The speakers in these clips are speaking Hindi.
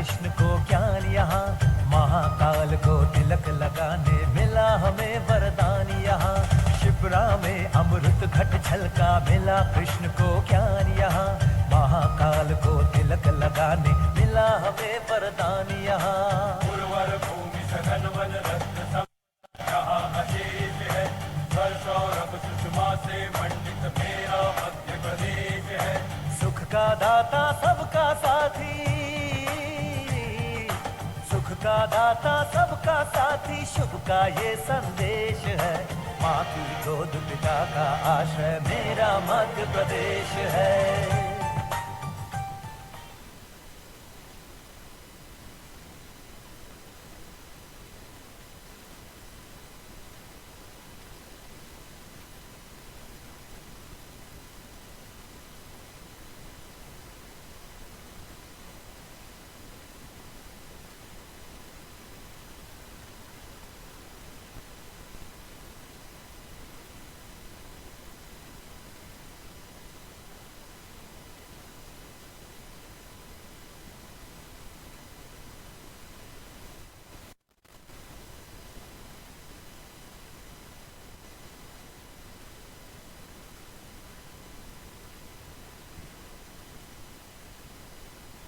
कृष्ण को ज्ञान यहाँ, महाकाल को तिलक लगाने मिला हमें वरदान यहाँ। शिप्रा में अमृत घट छलका, मिला कृष्ण को ज्ञान यहाँ, महाकाल को तिलक लगाने मिला हमें वरदान यहाँ। उर्वर भूमि सघन वन रत्न सब जहाँ अशेष है, स्वर सौरभ सुषमा से मंडित मेरा मध्य प्रदेश है। सुख का दाता सबका साथी, सुख का दाता सबका साथी, शुभ का ये संदेश है। माँ की गोद पिता का आश्रय मेरा मध्य प्रदेश है।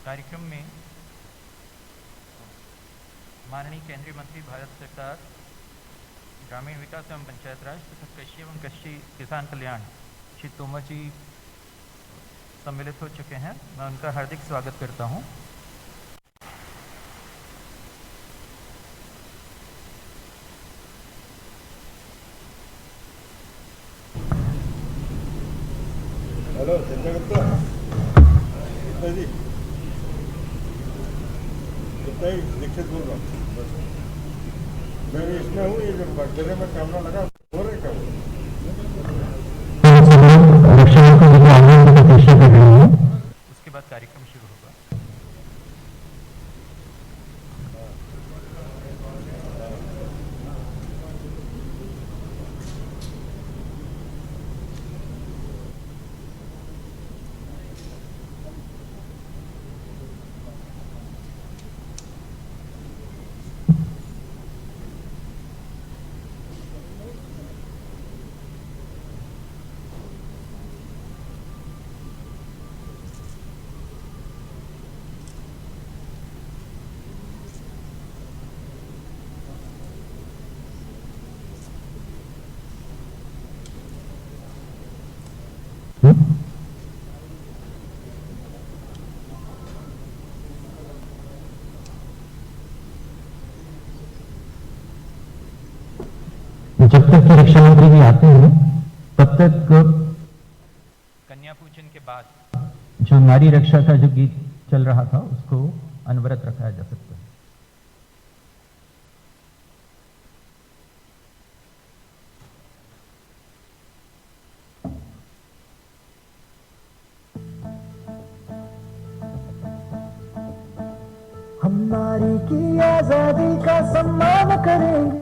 कार्यक्रम में माननीय केंद्रीय मंत्री भारत सरकार ग्रामीण विकास एवं पंचायत राज तथा कृषि एवं कृषि किसान कल्याण श्री तोमर जी सम्मिलित हो चुके हैं। मैं उनका हार्दिक स्वागत करता हूं। हेलो संजय गुप्ता जी, दीक्षित बोल रहा हूँ। मैं इसमें हूँ, ये जो बर्थडे में कैमरा लगा हो रहे क्या? उसके बाद कार्यक्रम शुरू होगा। जब तक रक्षा मंत्री जी आते हैं तब तक कन्या पूजन के बाद जो नारी रक्षा का जो गीत चल रहा था उसको अनवरत रखा जा सकता है। हम नारी की आजादी का सम्मान करेंगे,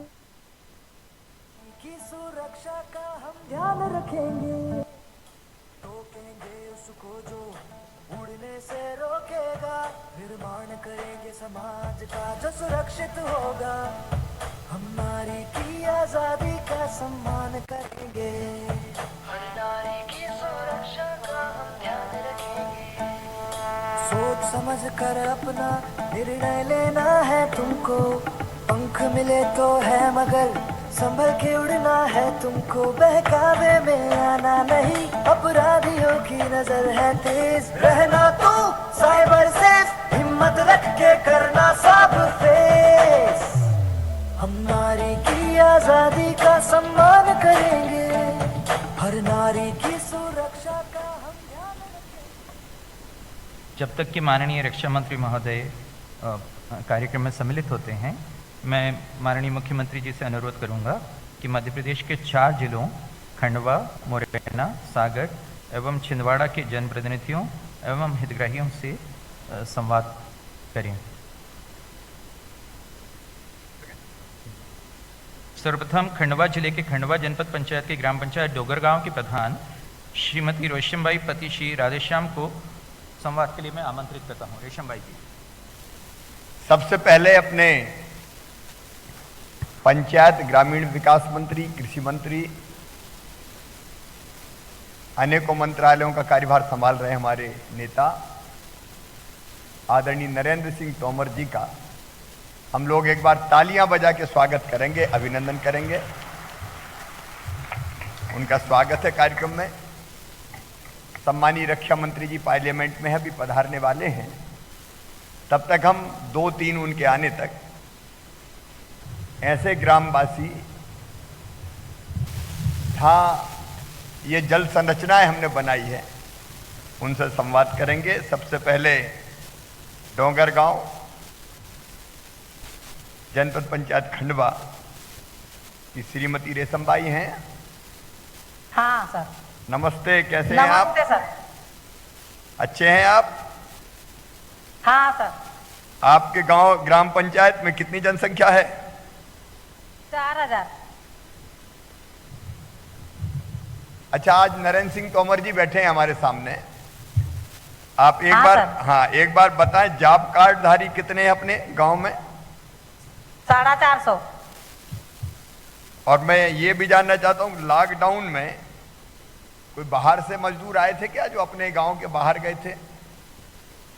की सुरक्षा का हम ध्यान रखेंगे, रोकेंगे उसको जो उड़ने से रोकेगा, निर्माण करेंगे समाज का जो सुरक्षित होगा। हम नारी की आजादी का सम्मान करेंगे, हर नारी की सुरक्षा का हम ध्यान रखेंगे। सोच समझ कर अपना निर्णय लेना है तुमको, पंख मिले तो है मगर संभल के उड़ना है तुमको। बहकावे में आना नहीं, अपराधियों की नजर है तेज, रहना तो साइबर सेफ, हिम्मत रख के करना सब फेस। हम नारी की आजादी का सम्मान करेंगे, हर नारी की सुरक्षा का हम ध्यान रखेंगे। जब तक कि माननीय रक्षा मंत्री महोदय कार्यक्रम में सम्मिलित होते हैं, मैं माननीय मुख्यमंत्री जी से अनुरोध करूंगा कि मध्य प्रदेश के 4 जिलों खंडवा, मुरैना, सागर एवं छिंदवाड़ा के जनप्रतिनिधियों एवं हितग्राहियों से संवाद करें। सर्वप्रथम खंडवा जिले के खंडवा जनपद पंचायत के ग्राम पंचायत डोगरगांव की प्रधान श्रीमती रेशमबाई पति श्री राधेश्याम को संवाद के लिए मैं आमंत्रित करता हूँ। रेशमबाई जी। सबसे पहले अपने पंचायत ग्रामीण विकास मंत्री, कृषि मंत्री, अनेकों मंत्रालयों का कार्यभार संभाल रहे हमारे नेता आदरणीय नरेंद्र सिंह तोमर जी का हम लोग एक बार तालियां बजा के स्वागत करेंगे, अभिनंदन करेंगे। उनका स्वागत है कार्यक्रम में। सम्मानीय रक्षा मंत्री जी पार्लियामेंट में अभी पधारने वाले हैं। तब तक हम 2-3 उनके आने तक ऐसे ग्रामवासी जहाँ ये जल संरचनाएं हमने बनाई है उनसे संवाद करेंगे। सबसे पहले डोंगर गांव जनपद पंचायत खंडवा की श्रीमती रेशमबाई हैं। हाँ सर। नमस्ते, कैसे हैं आप? नमस्ते सर। अच्छे हैं आप? हाँ सर। आपके गांव ग्राम पंचायत में कितनी जनसंख्या है? 4000। अच्छा, आज नरेंद्र सिंह तोमर जी बैठे हैं हमारे सामने। आप एक हाँ, बार सर। हाँ एक बार बताएं, जॉब कार्ड धारी कितने हैं अपने गांव में? 450। और मैं ये भी जानना चाहता हूँ, लॉकडाउन में कोई बाहर से मजदूर आए थे क्या, जो अपने गांव के बाहर गए थे?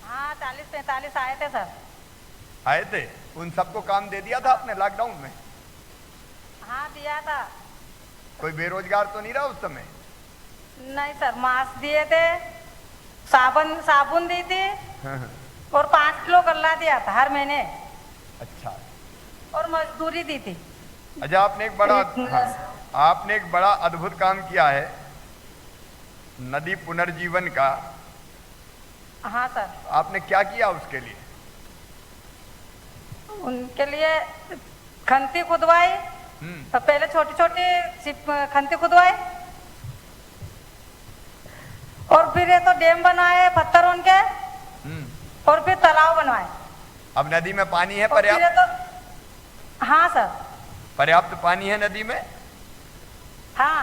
हाँ 40-45 आए थे सर। आए थे, उन सबको काम दे दिया था आपने लॉकडाउन में? हाँ दिया था। कोई बेरोजगार तो नहीं रहा उस समय? नहीं सर, मास्क दिए थे, साबुन दी थी और 5 किलो गल्ला दिया था हर महीने। अच्छा। और मजदूरी दी थी। अच्छा, आपने एक बड़ा अद्भुत काम किया है नदी पुनर्जीवन का। हाँ सर। आपने क्या किया उसके लिए? उनके लिए खंती खुदवाई। तो पहले छोटी छोटी खंती खुदवाई और फिर ये तो डैम बनाए पत्थर उनके और फिर तालाब बनवाए। अब नदी में पानी है और फिर ये पर्याप्त? तो हाँ सर, पर्याप्त पानी है नदी में? हाँ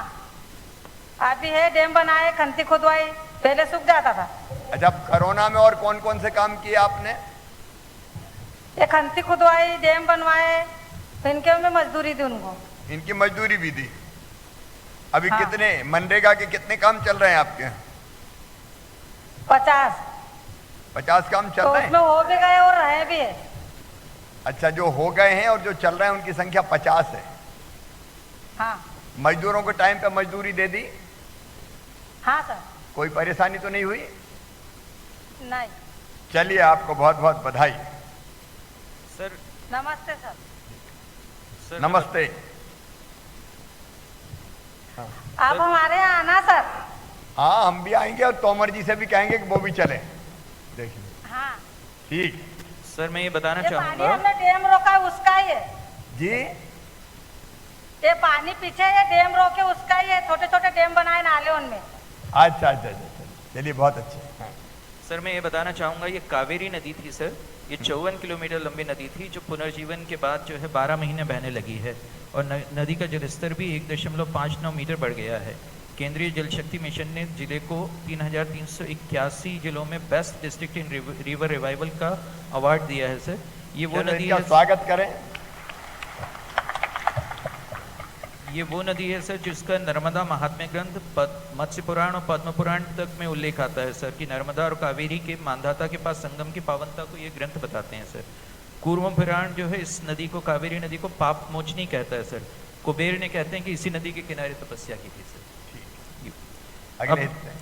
अभी है, डैम बनाए, खंती खुदवाई, पहले सूख जाता था। अच्छा, अब कोरोना में और कौन कौन से काम किए आपने? ये खंती खुदवाई, डैम बनवाए, तो इनके में मजदूरी दी उनको। इनकी मजदूरी भी दी। अभी हाँ। कितने मनरेगा के कितने काम चल रहे हैं आपके? 50 काम चल तो रहे उसमें हैं? हो भी गए और रहे भी है। अच्छा, जो हो गए हैं और जो चल रहे हैं उनकी संख्या 50 है। हाँ। मजदूरों को टाइम पे मजदूरी दे दी? हाँ सर। कोई परेशानी तो नहीं हुई? नहीं। चलिए, आपको बहुत बहुत बधाई। सर नमस्ते सर। सर नमस्ते। आप हमारे यहाँ आना सर। हाँ, हम भी आएंगे और तोमर जी से भी कहेंगे कि वो भी चले। देखिए। हाँ। ठीक। सर मैं ये बताना ये पानी चाहूँगा। हमने डैम रोका है उसका ही है। जी। ये पानी पीछे ये डैम रोके उसका ही है, छोटे छोटे डैम बनाए नाले उनमें। अच्छा अच्छा अच्छा, चलिए बहुत अच्छे। हाँ। सर मैं ये बताना चाहूँगा, ये कावेरी नदी थी सर, ये 54 किलोमीटर लंबी नदी थी जो पुनर्जीवन के बाद जो है 12 महीने बहने लगी है और नदी का जलस्तर भी 1.59 मीटर बढ़ गया है। केंद्रीय जल शक्ति मिशन ने जिले को 3381 जिलों में best district in river revival का अवार्ड दिया है सर। ये वो चलो, नदी इनका है, स्वागत करें। ये वो नदी है सर जिसका नर्मदा महात्म्य ग्रंथ मत्स्य पुराण और पद्म पुराण तक में उल्लेख आता है सर कि नर्मदा और कावेरी के मानधाता के पास संगम की पावनता को ये ग्रंथ बताते हैं सर। कूर्म पुराण जो है इस नदी को, कावेरी नदी को पाप मोचनी कहता है सर। कुबेर ने कहते हैं कि इसी नदी के किनारे तपस्या की थी सर।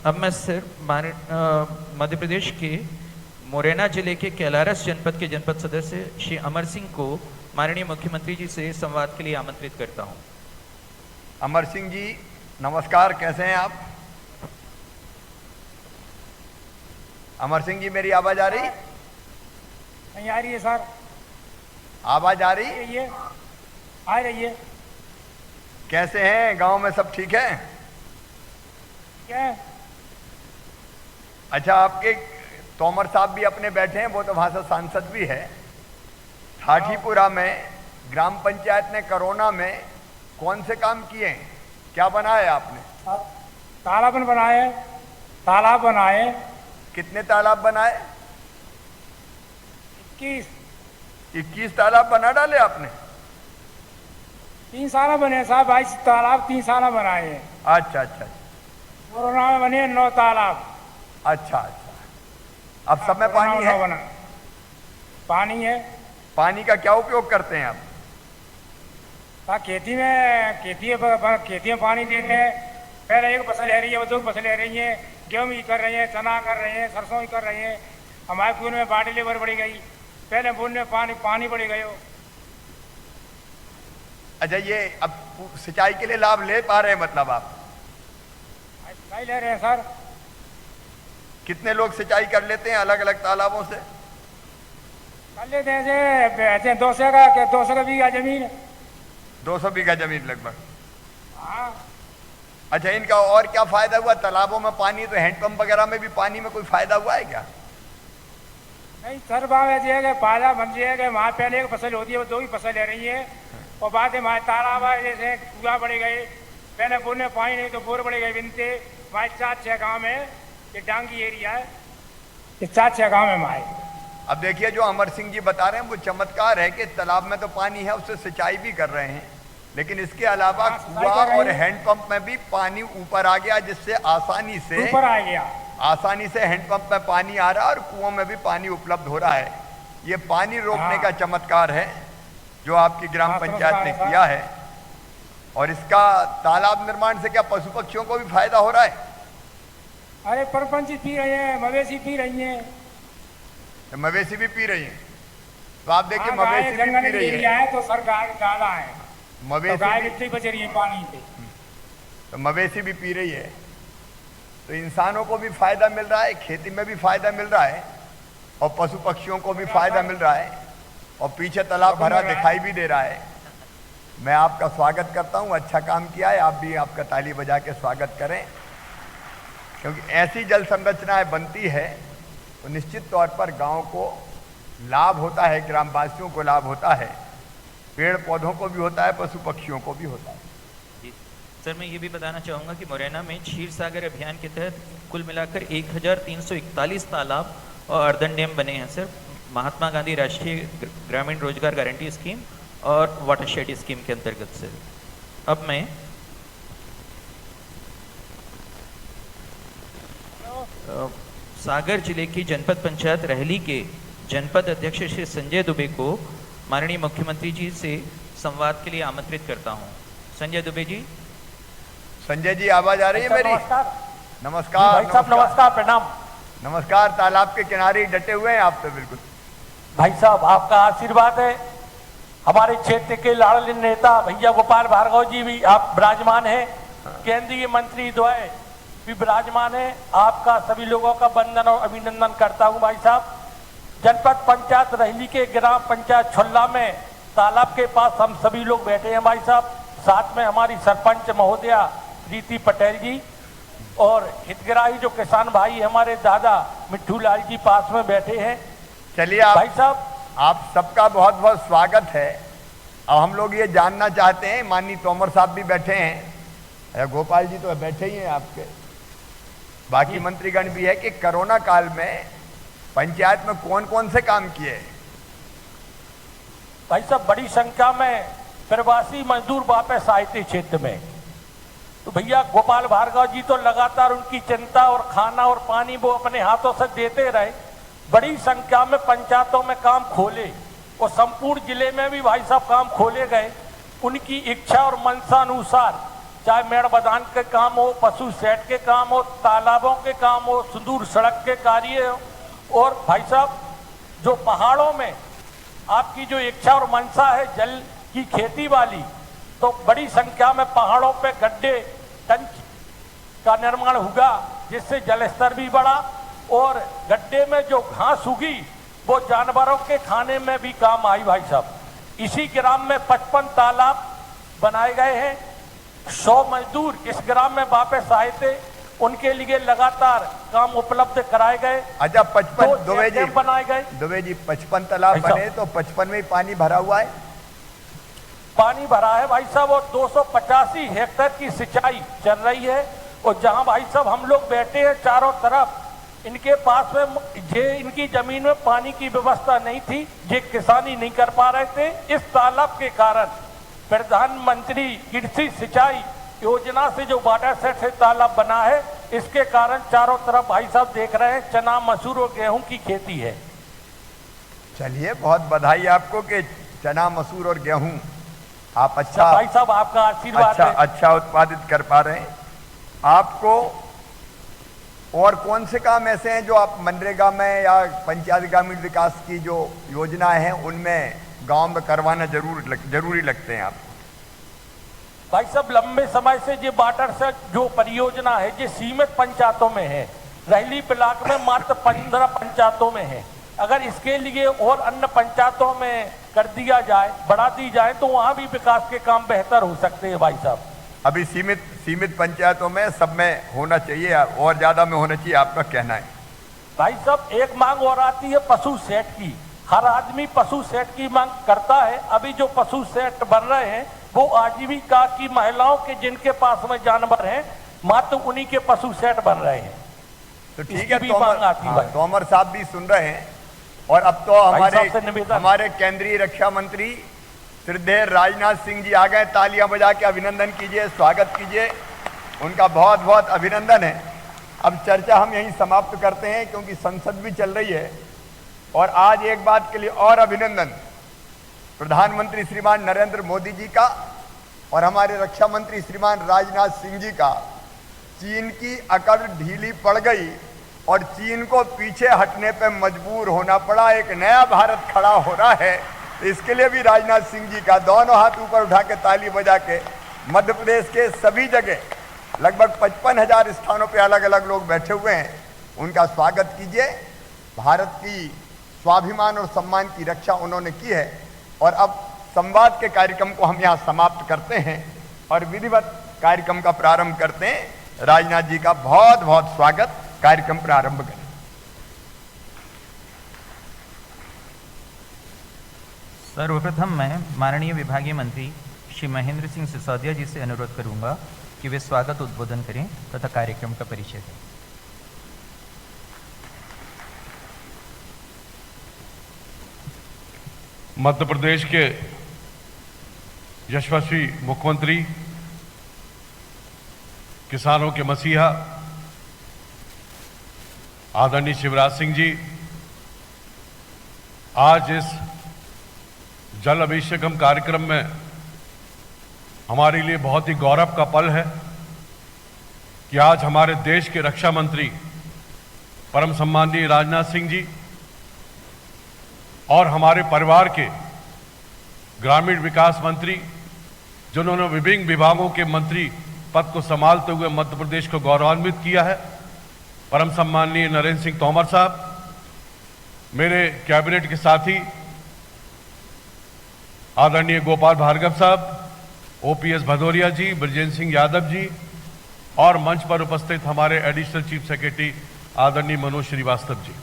अब मैं सर मध्य प्रदेश के मुरैना जिले के कैलारस जनपद के जनपद सदस्य श्री अमर सिंह को माननीय मुख्यमंत्री जी से संवाद के लिए आमंत्रित करता हूँ। अमर सिंह जी नमस्कार, कैसे हैं आप? अमर सिंह जी, मेरी आवाज आ रही? नहीं आ रही है सर। आवाज आ रही? ये आ रही है। कैसे हैं, गांव में सब ठीक है? क्या है? अच्छा, आपके तोमर साहब भी अपने बैठे हैं, वो तो वहां से सांसद भी है। ठाठीपुरा में ग्राम पंचायत ने कोरोना में कौन से काम किए हैं, क्या बनाया आपने? तालाब बनाए, तालाब बनाए। कितने तालाब बनाए? 21। 21 तालाब बना डाले आपने? 3 साल बने साहब, 22 तालाब 3 साल बनाए हैं। अच्छा अच्छा कोरोना में बने 9 तालाब। अच्छा अच्छा। अब सब में पानी है? बना पानी है। पानी का क्या उपयोग करते हैं आप? खेती में पानी देते हैं। पहले एक फसल ले रही है, वो 2 फसल ले रही है, गेहूँ भी कर रहे हैं, चना कर रहे हैं, सरसों भी कर रहे हैं। हमारे पूरे में बाड़ी लेबर बढ़ी गई, पहले बूंद में पानी बढ़ी गई। अच्छा, ये अब सिंचाई के लिए लाभ ले पा रहे हैं मतलब आप? सिंचाई ले रहे हैं सर। कितने लोग सिंचाई कर लेते हैं अलग अलग तालाबों से? कर लेते हैं 200 का बीघा जमीन। 200 बीघा जमीन लगभग। हाँ। अच्छा, इनका और क्या फायदा हुआ? तालाबों में पानी, तो हैंडपंप वगैरह में भी पानी में कोई फायदा हुआ है क्या? नहीं सर, बात ऐसी है कि फायदा बन है कि वहाँ पहले एक फसल होती है, वो 2 ही फसल ले रही है। और बाद में वहाँ तालाब है, जैसे कुआ बढ़े गए, पहले बोर में पानी नहीं तो बोर बढ़े गए बिनते। वहाँ 4-6 गाँव में, ये डांगी एरिया है, ये 4-6 गाँव में वहाँ। अब देखिए, जो अमर सिंह जी बता रहे हैं वो चमत्कार है कि तालाब में तो पानी है, उससे सिंचाई भी कर रहे हैं, लेकिन इसके अलावा कुआ और हैंडपंप में भी पानी ऊपर आ गया, जिससे आसानी से हैंडपंप में पानी आ रहा है और कुओं में भी पानी उपलब्ध हो रहा है। ये पानी रोकने का चमत्कार है जो आपकी ग्राम पंचायत ने किया है। और इसका तालाब निर्माण से क्या पशु पक्षियों को भी फायदा हो रहा है? अरे परपंच पी रहे हैं, मवेशी पी रही हैं। मवेशी भी पी रही हैं? तो आप देखिए, मवेशी भी पी रही है तो सरकार ज्यादा है, मवेशी गाय कितनी बच रही है पानी से, तो मवेशी भी पी रही है। तो इंसानों को भी फायदा मिल रहा है, खेती में भी फायदा मिल रहा है, और पशु पक्षियों को भी फायदा मिल रहा है, और पीछे तालाब भरा दिखाई भी दे रहा है। मैं आपका स्वागत करता हूं, अच्छा काम किया है। आप भी आपका ताली बजा के स्वागत करें, क्योंकि ऐसी जल संरचनाएं बनती है तो निश्चित तौर पर गांव को लाभ होता है, ग्रामवासियों को लाभ होता है, पेड़ पौधों को भी होता है, पशु पक्षियों को भी होता है। जी सर, मैं ये भी बताना चाहूँगा कि मुरैना में क्षीर सागर अभियान के तहत कुल मिलाकर 1341 तालाब और अर्दन डैम बने हैं सर, महात्मा गांधी राष्ट्रीय ग्रामीण रोजगार गारंटी स्कीम और वाटरशेड स्कीम के अंतर्गत सर। अब मैं सागर जिले की जनपद पंचायत रहली के जनपद अध्यक्ष श्री संजय दुबे को माननीय मुख्यमंत्री जी से संवाद के लिए आमंत्रित करता हूं। संजय दुबे जी। संजय जी, आवाज आ रही है मेरी? नमस्कार भाई साहब, नमस्कार, प्रणाम। नमस्कार। तालाब के किनारे डटे हुए हैं आप तो। बिल्कुल भाई साहब, आपका आशीर्वाद है। हमारे क्षेत्र के लाडले नेता भैया गोपाल भार्गव जी भी आप विराजमान हैं, केंद्रीय मंत्री द्वय भी विराजमान है। आपका सभी लोगों का वंदन और अभिनंदन करता हूं। भाई साहब, जनपद पंचायत रहली के ग्राम पंचायत छोल्ला में तालाब के पास हम सभी लोग बैठे हैं भाई साहब। साथ में हमारी सरपंच महोदया प्रीति पटेल जी और हितग्राही जो किसान भाई हमारे दादा मिट्ठू लाल जी पास में बैठे हैं। चलिए भाई साहब, आप सबका बहुत बहुत स्वागत है। अब हम लोग ये जानना चाहते हैं, माननीय तोमर साहब भी बैठे हैं, गोपाल जी तो बैठे ही हैं आपके, बाकी मंत्रीगण भी है, कि कोरोना काल में पंचायत में कौन कौन से काम किए? भाई साहब, बड़ी संख्या में प्रवासी मजदूर वापस आए थे क्षेत्र में, तो भैया गोपाल भार्गव जी तो लगातार उनकी चिंता और खाना और पानी वो अपने हाथों से देते रहे। बड़ी संख्या में पंचायतों में काम खोले और संपूर्ण जिले में भी भाई साहब काम खोले गए। उनकी इच्छा और मनसा अनुसार, चाहे मेड़ बदान के काम हो, पशु सेट के काम हो, तालाबों के काम हो, सुदूर सड़क के कार्य हो, और भाई साहब जो पहाड़ों में आपकी जो इच्छा और मनसा है जल की खेती वाली, तो बड़ी संख्या में पहाड़ों पे गड्ढे टंच का निर्माण हुआ, जिससे जल स्तर भी बढ़ा और गड्ढे में जो घास उगी वो जानवरों के खाने में भी काम आई। भाई साहब, इसी ग्राम में 55 तालाब बनाए गए हैं। 100 मजदूर इस ग्राम में वापस आए थे, उनके लिए लगातार काम उपलब्ध कराए गए। अच्छा, 55 दुबे जी बनाए गए। दुबे जी, 55 तालाब बने तो 55 में पानी भरा हुआ है? पानी भरा है भाई साहब, और 285 हेक्टेयर की सिंचाई चल रही है। और जहां भाई साहब हम लोग बैठे हैं, चारों तरफ इनके पास में इनकी जमीन में पानी की व्यवस्था नहीं थी, ये किसानी नहीं कर पा रहे थे। इस तालाब के कारण प्रधानमंत्री कृषि सिंचाई योजना से जो वाटर सेट से तालाब बना है, इसके कारण चारों तरफ भाई साहब देख रहे हैं चना, मसूर और गेहूं की खेती है। चलिए, बहुत बधाई आपको कि चना, मसूर और गेहूं आप अच्छा भाई साहब, आपका आशीर्वाद है। अच्छा उत्पादित कर पा रहे हैं। आपको और कौन से काम ऐसे हैं जो आप मनरेगा में या पंचायत ग्रामीण विकास की जो योजनाएं हैं उनमें गांव में करवाना जरूरी लगते हैं आपको? भाई साहब, लंबे समय से ये वाटर से जो परियोजना है ये सीमित पंचायतों में है। रहली ब्लॉक में मात्र 15 पंचायतों में है। अगर इसके लिए और अन्य पंचायतों में कर दिया जाए, बढ़ा दी जाए, तो वहां भी विकास के काम बेहतर हो सकते हैं। भाई साहब, अभी सीमित पंचायतों में सब में होना चाहिए और ज्यादा में होना चाहिए, आपका कहना है? भाई साहब, एक मांग और आती है पशु सेट की। हर आदमी पशु सेट की मांग करता है। अभी जो पशु सेट बन रहे हैं वो आजीविका की महिलाओं के जिनके पास में जानवर हैं, मात्र उन्हीं के पशु सेट बन रहे हैं। तो ठीक है, तोमर साहब भी सुन रहे हैं। और अब तो हमारे केंद्रीय रक्षा मंत्री श्रद्धेय राजनाथ सिंह जी आ गए। तालियां बजा के अभिनंदन कीजिए, स्वागत कीजिए, उनका बहुत बहुत अभिनंदन है। अब चर्चा हम यहीं समाप्त करते हैं क्योंकि संसद भी चल रही है। और आज एक बात के लिए और अभिनंदन प्रधानमंत्री श्रीमान नरेंद्र मोदी जी का और हमारे रक्षा मंत्री श्रीमान राजनाथ सिंह जी का। चीन की अकड़ ढीली पड़ गई और चीन को पीछे हटने पर मजबूर होना पड़ा। एक नया भारत खड़ा हो रहा है। इसके लिए भी राजनाथ सिंह जी का दोनों हाथ ऊपर उठा के ताली बजा के मध्य प्रदेश के सभी जगह लगभग 55,000 स्थानों पे अलग अलग लोग बैठे हुए हैं, उनका स्वागत कीजिए। भारत की स्वाभिमान और सम्मान की रक्षा उन्होंने की है। और अब संवाद के कार्यक्रम को हम यहाँ समाप्त करते हैं और विधिवत कार्यक्रम का प्रारंभ करते हैं। राजनाथ जी का बहुत बहुत स्वागत। कार्यक्रम प्रारंभ करें। सर्वप्रथम मैं माननीय विभागीय मंत्री श्री महेंद्र सिंह सिसोदिया जी से अनुरोध करूंगा कि वे स्वागत उद्बोधन करें तथा कार्यक्रम का परिचय दें। मध्य प्रदेश के यशस्वी मुख्यमंत्री, किसानों के मसीहा आदरणीय शिवराज सिंह जी, आज इस जल अभिषेकम कार्यक्रम में हमारे लिए बहुत ही गौरव का पल है कि आज हमारे देश के रक्षा मंत्री परम सम्माननीय राजनाथ सिंह जी और हमारे परिवार के ग्रामीण विकास मंत्री, जिन्होंने विभिन्न विभागों के मंत्री पद को संभालते हुए मध्य प्रदेश को गौरवान्वित किया है, परम सम्माननीय नरेंद्र सिंह तोमर साहब, मेरे कैबिनेट के साथी आदरणीय गोपाल भार्गव साहब, ओपीएस भदौरिया जी, ब्रजेंद्र सिंह यादव जी और मंच पर उपस्थित हमारे एडिशनल चीफ सेक्रेटरी आदरणीय मनोज श्रीवास्तव जी।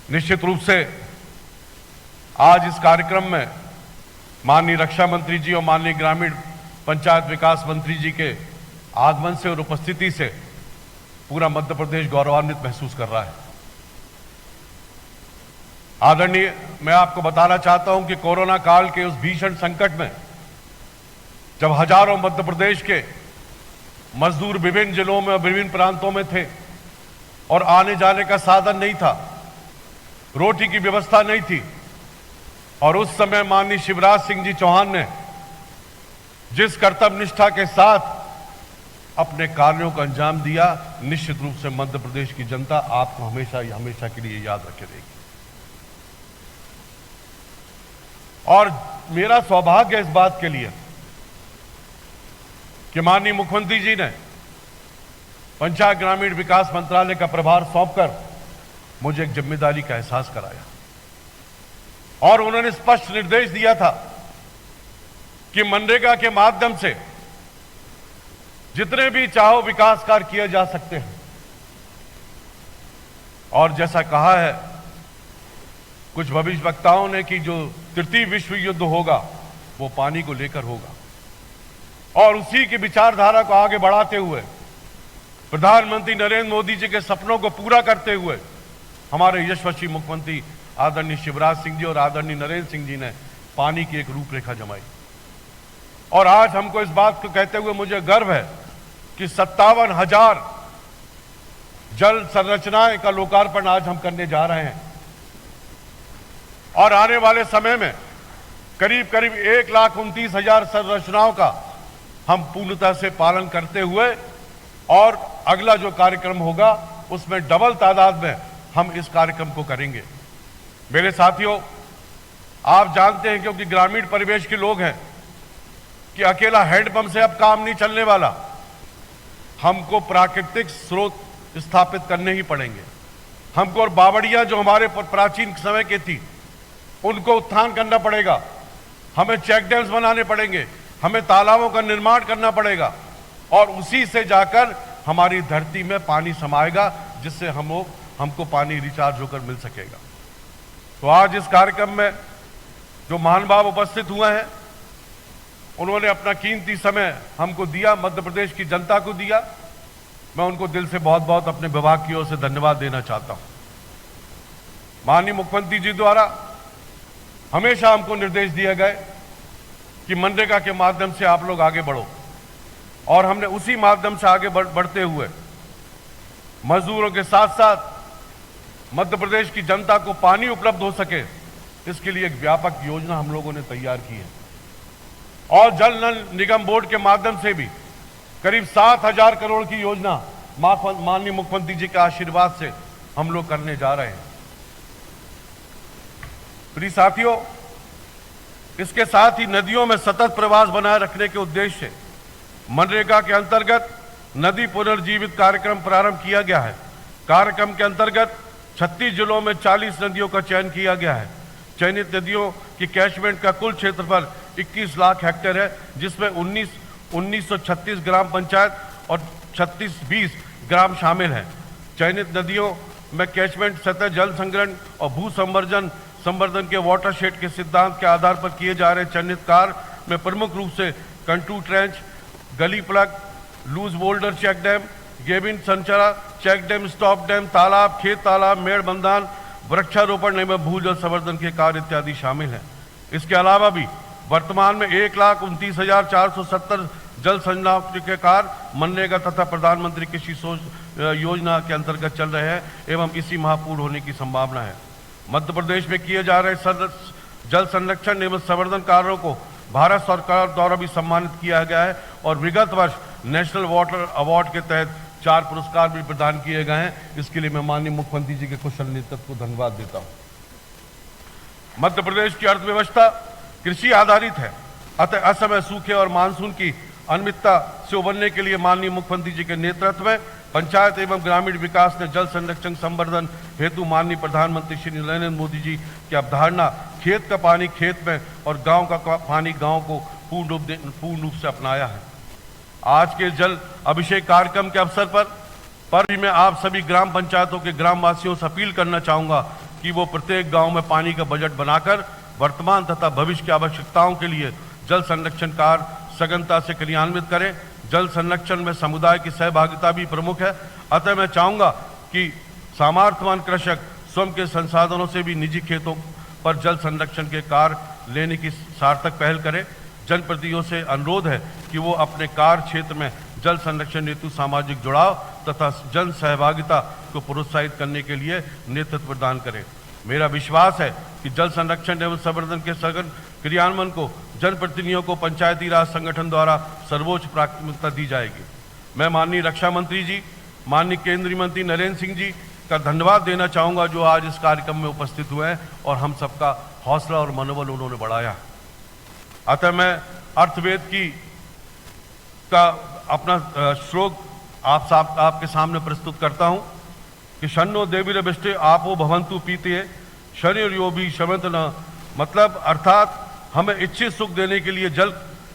निश्चित रूप से आज इस कार्यक्रम में माननीय रक्षा मंत्री जी और माननीय ग्रामीण पंचायत विकास मंत्री जी के आगमन से और उपस्थिति से पूरा मध्य प्रदेश गौरवान्वित महसूस कर रहा है। आदरणीय, मैं आपको बताना चाहता हूं कि कोरोना काल के उस भीषण संकट में जब हजारों मध्य प्रदेश के मजदूर विभिन्न जिलों में और विभिन्न प्रांतों में थे और आने जाने का साधन नहीं था, रोटी की व्यवस्था नहीं थी, और उस समय माननीय शिवराज सिंह जी चौहान ने जिस कर्तव्य निष्ठा के साथ अपने कार्यों का अंजाम दिया, निश्चित रूप से मध्य प्रदेश की जनता आपको हमेशा के लिए याद रखे देगी। और मेरा सौभाग्य है इस बात के लिए कि माननीय मुख्यमंत्री जी ने पंचायत ग्रामीण विकास मंत्रालय का प्रभार सौंपकर मुझे एक जिम्मेदारी का एहसास कराया और उन्होंने स्पष्ट निर्देश दिया था कि मनरेगा के माध्यम से जितने भी चाहो विकास कार्य किए जा सकते हैं। और जैसा कहा है कुछ भविष्यवक्ताओं ने कि जो तृतीय विश्व युद्ध होगा वो पानी को लेकर होगा, और उसी की विचारधारा को आगे बढ़ाते हुए प्रधानमंत्री नरेंद्र मोदी जी के सपनों को पूरा करते हुए हमारे यशस्वी मुख्यमंत्री आदरणीय शिवराज सिंह जी और आदरणीय नरेंद्र सिंह जी ने पानी की एक रूपरेखा जमाई। और आज हमको इस बात को कहते हुए मुझे गर्व है कि 57,000 जल संरचनाएं का लोकार्पण आज हम करने जा रहे हैं और आने वाले समय में करीब करीब 1,29,000 संरचनाओं का हम पूर्णतः से पालन करते हुए और अगला जो कार्यक्रम होगा उसमें डबल तादाद में हम इस कार्यक्रम को करेंगे। मेरे साथियों, आप जानते हैं क्योंकि ग्रामीण परिवेश के लोग हैं कि अकेला हैंडपंप से अब काम नहीं चलने वाला, हमको प्राकृतिक स्रोत स्थापित करने ही पड़ेंगे। हमको और बावड़ियां जो हमारे प्राचीन समय की थी उनको उत्थान करना पड़ेगा, हमें चेक डैम्स बनाने पड़ेंगे, हमें तालाबों का निर्माण करना पड़ेगा और उसी से जाकर हमारी धरती में पानी समाएगा जिससे हमको पानी रिचार्ज होकर मिल सकेगा। तो आज इस कार्यक्रम में जो महानुभाव उपस्थित हुए हैं उन्होंने अपना कीमती समय हमको दिया, मध्य प्रदेश की जनता को दिया। मैं उनको दिल से बहुत बहुत अपने विभाग की ओर से धन्यवाद देना चाहता हूं। माननीय मुख्यमंत्री जी द्वारा हमेशा हमको निर्देश दिए गए कि मनरेगा के माध्यम से आप लोग आगे बढ़ो और हमने उसी माध्यम से आगे बढ़ते हुए मजदूरों के साथ साथ मध्य प्रदेश की जनता को पानी उपलब्ध हो सके इसके लिए एक व्यापक योजना हम लोगों ने तैयार की है और जल नल निगम बोर्ड के माध्यम से भी करीब 7,000 करोड़ की योजना माननीय मुख्यमंत्री जी के आशीर्वाद से हम लोग करने जा रहे हैं। प्रिय साथियों, इसके साथ ही नदियों में सतत प्रवाह बनाए रखने के उद्देश्य से मनरेगा के अंतर्गत नदी पुनर्जीवित कार्यक्रम प्रारंभ किया गया है। कार्यक्रम के अंतर्गत 36 जिलों में 40 नदियों का चयन किया गया है। चयनित नदियों की कैचमेंट का कुल क्षेत्रफल 21 लाख हेक्टेयर है, जिसमें 1936 ग्राम पंचायत और 3620 ग्राम शामिल हैं। चयनित नदियों में कैचमेंट सतह जल संग्रहण और भू संवर्धन के वाटरशेड के सिद्धांत के आधार पर किए जा रहे चयनित कार्य में प्रमुख रूप से contour trench, gully plug, loose boulder check dam, gabion संचरा चेक डैम, स्टॉप डैम, तालाब, खेत तालाब, मेड़ बंधान, वृक्षारोपण एवं भूजल संवर्धन के कार्य इत्यादि शामिल हैं। इसके अलावा भी वर्तमान में 1,29,470 जल संरक्षण के कार्य मनरेगा तथा प्रधानमंत्री कृषि योजना के अंतर्गत चल रहे हैं एवं इसी माह पूर्ण होने की संभावना है। मध्य प्रदेश में किए जा रहे जल संरक्षण एवं संवर्धन कार्यों को भारत सरकार द्वारा भी सम्मानित किया गया है और विगत वर्ष नेशनल वाटर अवार्ड के तहत 4 पुरस्कार भी प्रदान किए गए हैं। इसके लिए मैं माननीय मुख्यमंत्री जी के कुशल नेतृत्व को धन्यवाद देता हूं। मध्य प्रदेश की अर्थव्यवस्था कृषि आधारित है, अतः असमय सूखे और मानसून की अनियमितता से उबरने के लिए माननीय मुख्यमंत्री जी के नेतृत्व में पंचायत एवं ग्रामीण विकास ने जल संरक्षण संवर्धन हेतु माननीय प्रधानमंत्री श्री नरेंद्र मोदी जी की अवधारणा खेत का पानी खेत में और गांव का पानी गांव को पूर्ण रूप से अपनाया है। आज के जल अभिषेक कार्यक्रम के अवसर पर भी मैं आप सभी ग्राम पंचायतों के ग्रामवासियों से अपील करना चाहूंगा कि वो प्रत्येक गांव में पानी का बजट बनाकर वर्तमान तथा भविष्य की आवश्यकताओं के लिए जल संरक्षण कार्य सघनता से क्रियान्वित करें। जल संरक्षण में समुदाय की सहभागिता भी प्रमुख है, अतः मैं चाहूंगा कि सामर्थ्यवान कृषक स्वयं के संसाधनों से भी निजी खेतों पर जल संरक्षण के कार्य लेने की सार्थक पहल करें। जनप्रतिनिधियों से अनुरोध है कि वो अपने कार्य क्षेत्र में जल संरक्षण हेतु सामाजिक जुड़ाव तथा जन सहभागिता को प्रोत्साहित करने के लिए नेतृत्व प्रदान करें। मेरा विश्वास है कि जल संरक्षण एवं संवर्धन के सघन क्रियान्वयन को जनप्रतिनिधियों को पंचायती राज संगठन द्वारा सर्वोच्च प्राथमिकता दी जाएगी। मैं माननीय रक्षा मंत्री जी, माननीय केंद्रीय मंत्री नरेंद्र सिंह जी का धन्यवाद देना चाहूँगा जो आज इस कार्यक्रम में उपस्थित हुए हैं और हम सबका हौसला और मनोबल उन्होंने बढ़ाया। अतः मैं अर्थवेद का अपना श्लोक आपके सामने प्रस्तुत करता हूँ कि शन्नो देवीरभिष्टे आपो भवन्तु पीते शनिर्योभी शमंत न, मतलब अर्थात हमें इच्छित सुख देने के लिए जल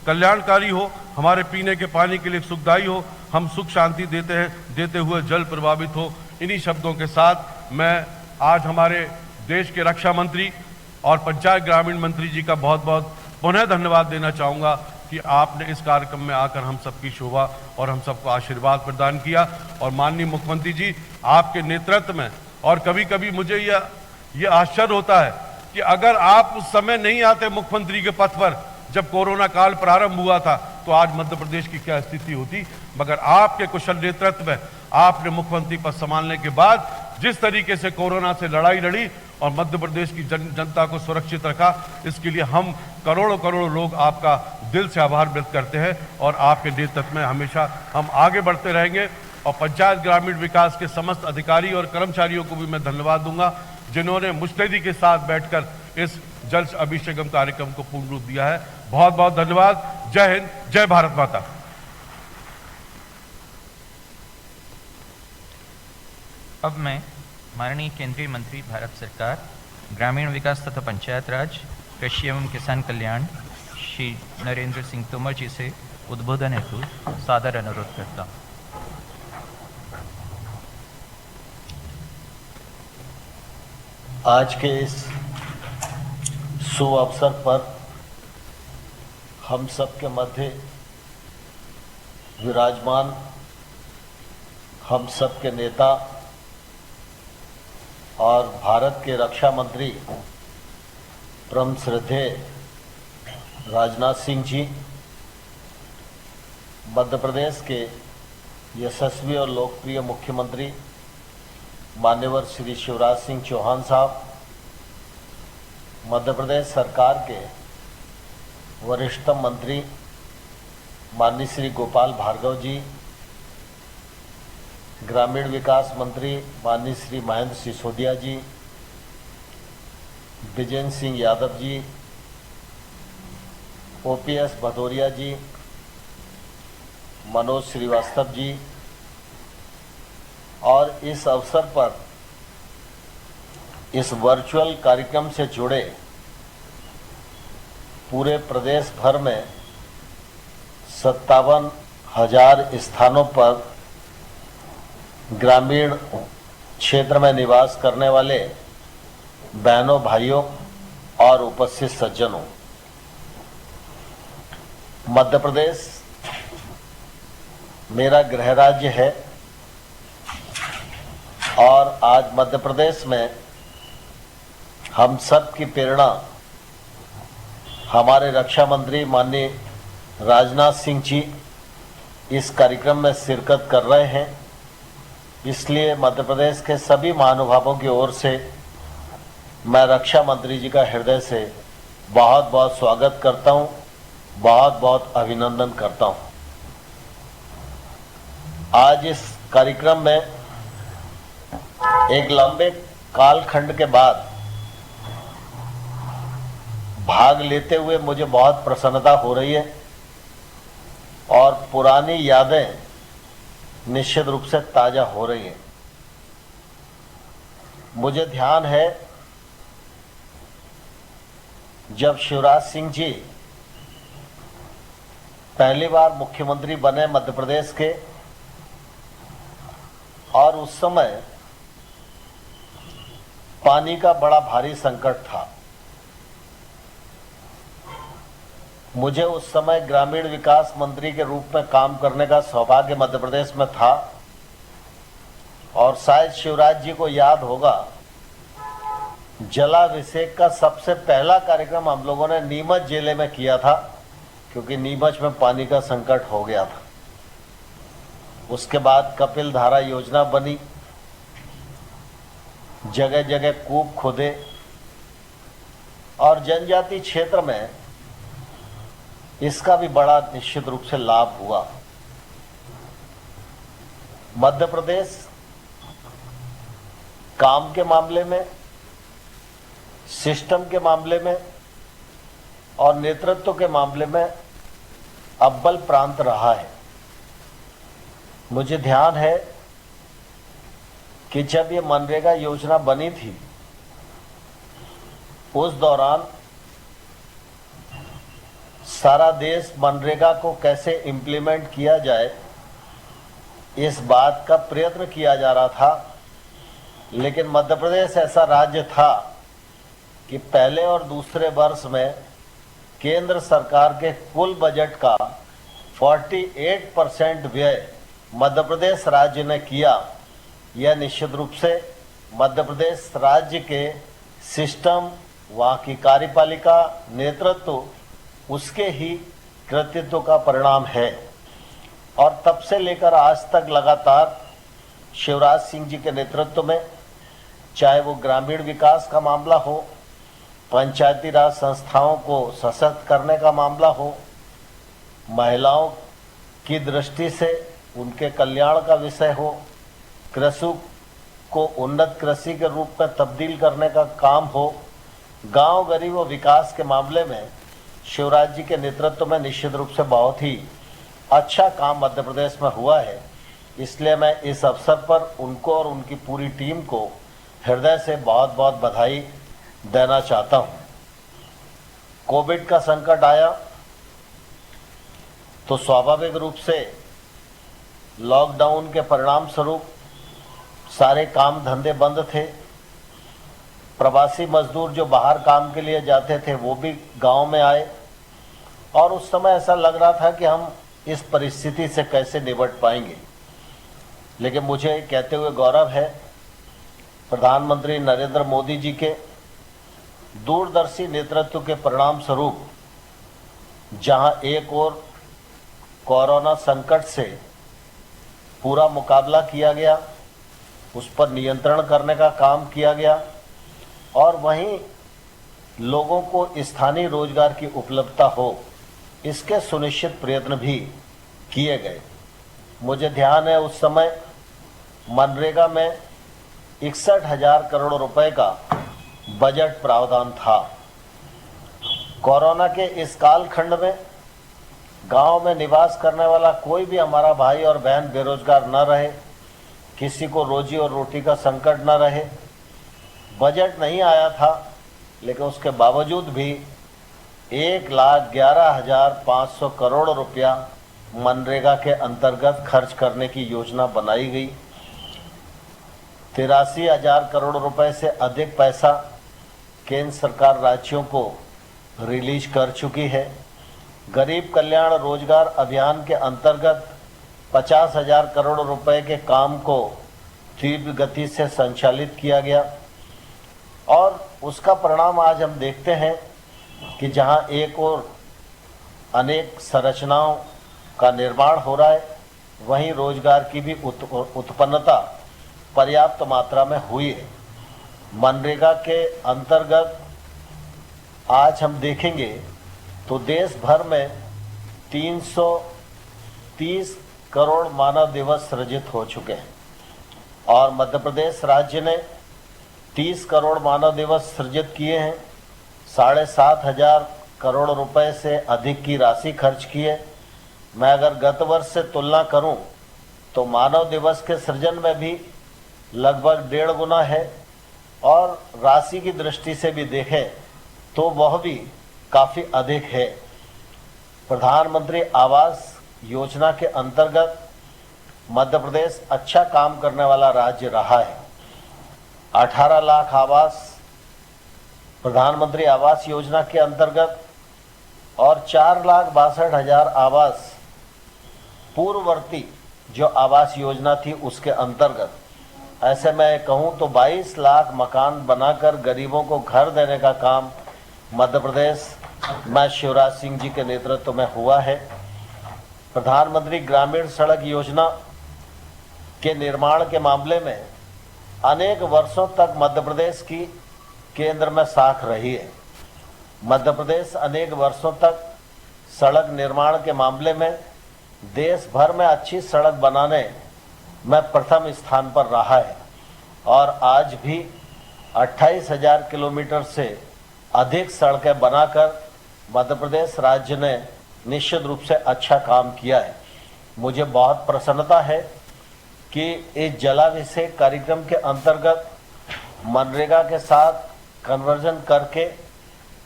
कल्याणकारी हो, हमारे पीने के पानी के लिए सुखदायी हो, हम सुख शांति देते हुए जल प्रभावित हो। इन्हीं शब्दों के साथ मैं आज हमारे देश के रक्षा मंत्री और पंचायत ग्रामीण मंत्री जी का बहुत बहुत पुनः धन्यवाद देना चाहूँगा कि आपने इस कार्यक्रम में आकर हम सबकी शोभा और हम सबको आशीर्वाद प्रदान किया। और माननीय मुख्यमंत्री जी, आपके नेतृत्व में, और कभी कभी मुझे यह आश्चर्य होता है कि अगर आप उस समय नहीं आते मुख्यमंत्री के पद पर जब कोरोना काल प्रारंभ हुआ था, तो आज मध्य प्रदेश की क्या स्थिति होती। मगर आपके कुशल नेतृत्व में आपने मुख्यमंत्री पद संभालने के बाद जिस तरीके से कोरोना से लड़ाई लड़ी और मध्य प्रदेश की जनता को सुरक्षित रखा, इसके लिए हम करोड़ों करोड़ों लोग आपका दिल से आभार व्यक्त करते हैं। और आपके नेतृत्व में हमेशा हम आगे बढ़ते रहेंगे। और पंचायत ग्रामीण विकास के समस्त अधिकारी और कर्मचारियों को भी मैं धन्यवाद दूंगा, जिन्होंने मुस्तैदी के साथ बैठकर इस जल अभिषेकम कार्यक्रम को पूर्ण रूप दिया है। बहुत बहुत धन्यवाद। जय हिंद, जय भारत माता। अब मैं माननीय केंद्रीय मंत्री भारत सरकार ग्रामीण विकास तथा पंचायत राज, कृषि एवं किसान कल्याण श्री नरेंद्र सिंह तोमर जी से उद्बोधन हेतु सादर अनुरोध करता हूँ। आज के इस शुभ अवसर पर हम सबके मध्य विराजमान हम सबके नेता और भारत के रक्षा मंत्री परम श्रद्धेय राजनाथ सिंह जी, मध्य प्रदेश के यशस्वी और लोकप्रिय मुख्यमंत्री मान्यवर श्री शिवराज सिंह चौहान साहब, मध्य प्रदेश सरकार के वरिष्ठतम मंत्री माननीय श्री गोपाल भार्गव जी, ग्रामीण विकास मंत्री माननीय श्री महेंद्र सिसोदिया जी, विजेंद्र सिंह यादव जी, ओपीएस भदौरिया जी, मनोज श्रीवास्तव जी, और इस अवसर पर इस वर्चुअल कार्यक्रम से जुड़े पूरे प्रदेश भर में 57,000 स्थानों पर ग्रामीण क्षेत्र में निवास करने वाले बहनों, भाइयों और उपस्थित सज्जनों, मध्य प्रदेश मेरा गृह राज्य है और आज मध्य प्रदेश में हम सब की प्रेरणा हमारे रक्षा मंत्री माननीय राजनाथ सिंह जी इस कार्यक्रम में शिरकत कर रहे हैं। इसलिए मध्य प्रदेश के सभी महानुभावों की ओर से मैं रक्षा मंत्री जी का हृदय से बहुत बहुत स्वागत करता हूं, बहुत बहुत अभिनंदन करता हूं। आज इस कार्यक्रम में एक लंबे कालखंड के बाद भाग लेते हुए मुझे बहुत प्रसन्नता हो रही है और पुरानी यादें निश्चित रूप से ताजा हो रही हैं। मुझे ध्यान है जब शिवराज सिंह जी पहली बार मुख्यमंत्री बने मध्य प्रदेश के, और उस समय पानी का बड़ा भारी संकट था। मुझे उस समय ग्रामीण विकास मंत्री के रूप में काम करने का सौभाग्य मध्य प्रदेश में था और शायद शिवराज जी को याद होगा, जलाभिषेक का सबसे पहला कार्यक्रम हम लोगों ने नीमच जिले में किया था, क्योंकि नीमच में पानी का संकट हो गया था। उसके बाद कपिल धारा योजना बनी, जगह जगह कूप खोदे और जनजातीय क्षेत्र में इसका भी बड़ा निश्चित रूप से लाभ हुआ। मध्य प्रदेश काम के मामले में, सिस्टम के मामले में और नेतृत्व के मामले में अव्वल प्रांत रहा है। मुझे ध्यान है कि जब ये मनरेगा योजना बनी थी, उस दौरान सारा देश मनरेगा को कैसे इम्प्लीमेंट किया जाए इस बात का प्रयत्न किया जा रहा था। लेकिन मध्य प्रदेश ऐसा राज्य था कि पहले और दूसरे वर्ष में केंद्र सरकार के कुल बजट का 48% व्यय मध्य प्रदेश राज्य ने किया। यह निश्चित रूप से मध्य प्रदेश राज्य के सिस्टम, वहाँ की कार्यपालिका, नेतृत्व, उसके ही कृतित्व का परिणाम है। और तब से लेकर आज तक लगातार शिवराज सिंह जी के नेतृत्व में, चाहे वो ग्रामीण विकास का मामला हो, पंचायती राज संस्थाओं को सशक्त करने का मामला हो, महिलाओं की दृष्टि से उनके कल्याण का विषय हो, कृषि को उन्नत कृषि के रूप में तब्दील करने का काम हो, गांव गरीब और विकास के मामले में शिवराज जी के नेतृत्व में निश्चित रूप से बहुत ही अच्छा काम मध्य प्रदेश में हुआ है। इसलिए मैं इस अवसर पर उनको और उनकी पूरी टीम को हृदय से बहुत बहुत बधाई देना चाहता हूं। कोविड का संकट आया तो स्वाभाविक रूप से लॉकडाउन के परिणाम स्वरूप सारे काम धंधे बंद थे। प्रवासी मजदूर जो बाहर काम के लिए जाते थे वो भी गांव में आए और उस समय ऐसा लग रहा था कि हम इस परिस्थिति से कैसे निपट पाएंगे। लेकिन मुझे कहते हुए गौरव है, प्रधानमंत्री नरेंद्र मोदी जी के दूरदर्शी नेतृत्व के परिणाम स्वरूप जहां एक ओर कोरोना संकट से पूरा मुकाबला किया गया, उस पर नियंत्रण करने का काम किया गया और वहीं लोगों को स्थानीय रोजगार की उपलब्धता हो, इसके सुनिश्चित प्रयत्न भी किए गए। मुझे ध्यान है उस समय मनरेगा में 61,000 करोड़ रुपए का बजट प्रावधान था। कोरोना के इस कालखंड में गांव में निवास करने वाला कोई भी हमारा भाई और बहन बेरोजगार न रहे, किसी को रोजी और रोटी का संकट न रहे। बजट नहीं आया था लेकिन उसके बावजूद भी 1,11,500 करोड़ रुपया मनरेगा के अंतर्गत खर्च करने की योजना बनाई गई। 83,000 करोड़ रुपए से अधिक पैसा केंद्र सरकार राज्यों को रिलीज कर चुकी है। गरीब कल्याण रोजगार अभियान के अंतर्गत 50,000 करोड़ रुपए के काम को तीव्र गति से संचालित किया गया और उसका परिणाम आज हम देखते हैं कि जहां एक और अनेक संरचनाओं का निर्माण हो रहा है, वहीं रोजगार की भी उत्पन्नता पर्याप्त मात्रा में हुई है। मनरेगा के अंतर्गत आज हम देखेंगे तो देश भर में 330 करोड़ मानव दिवस सृजित हो चुके हैं और मध्य प्रदेश राज्य ने 30 करोड़ मानव दिवस सृजित किए हैं। 7,500 करोड़ रुपए से अधिक की राशि खर्च की है। मैं अगर गत वर्ष से तुलना करूं तो मानव दिवस के सृजन में भी लगभग 1.5 गुना है और राशि की दृष्टि से भी देखें तो वह भी काफ़ी अधिक है। प्रधानमंत्री आवास योजना के अंतर्गत मध्य प्रदेश अच्छा काम करने वाला राज्य रहा है। 18 लाख आवास प्रधानमंत्री आवास योजना के अंतर्गत और 4,62,000 आवास पूर्ववर्ती जो आवास योजना थी उसके अंतर्गत। ऐसे मैं कहूं तो 22 लाख मकान बनाकर गरीबों को घर देने का काम मध्य प्रदेश में शिवराज सिंह जी के नेतृत्व में हुआ है। प्रधानमंत्री ग्रामीण सड़क योजना के निर्माण के मामले में अनेक वर्षों तक मध्य प्रदेश की केंद्र में साख रही है। मध्य प्रदेश अनेक वर्षों तक सड़क निर्माण के मामले में देश भर में अच्छी सड़क बनाने में प्रथम स्थान पर रहा है और आज भी 28,000 किलोमीटर से अधिक सड़कें बनाकर मध्य प्रदेश राज्य ने निश्चित रूप से अच्छा काम किया है। मुझे बहुत प्रसन्नता है कि इस जलाभिषेक कार्यक्रम के अंतर्गत मनरेगा के साथ कन्वर्जन करके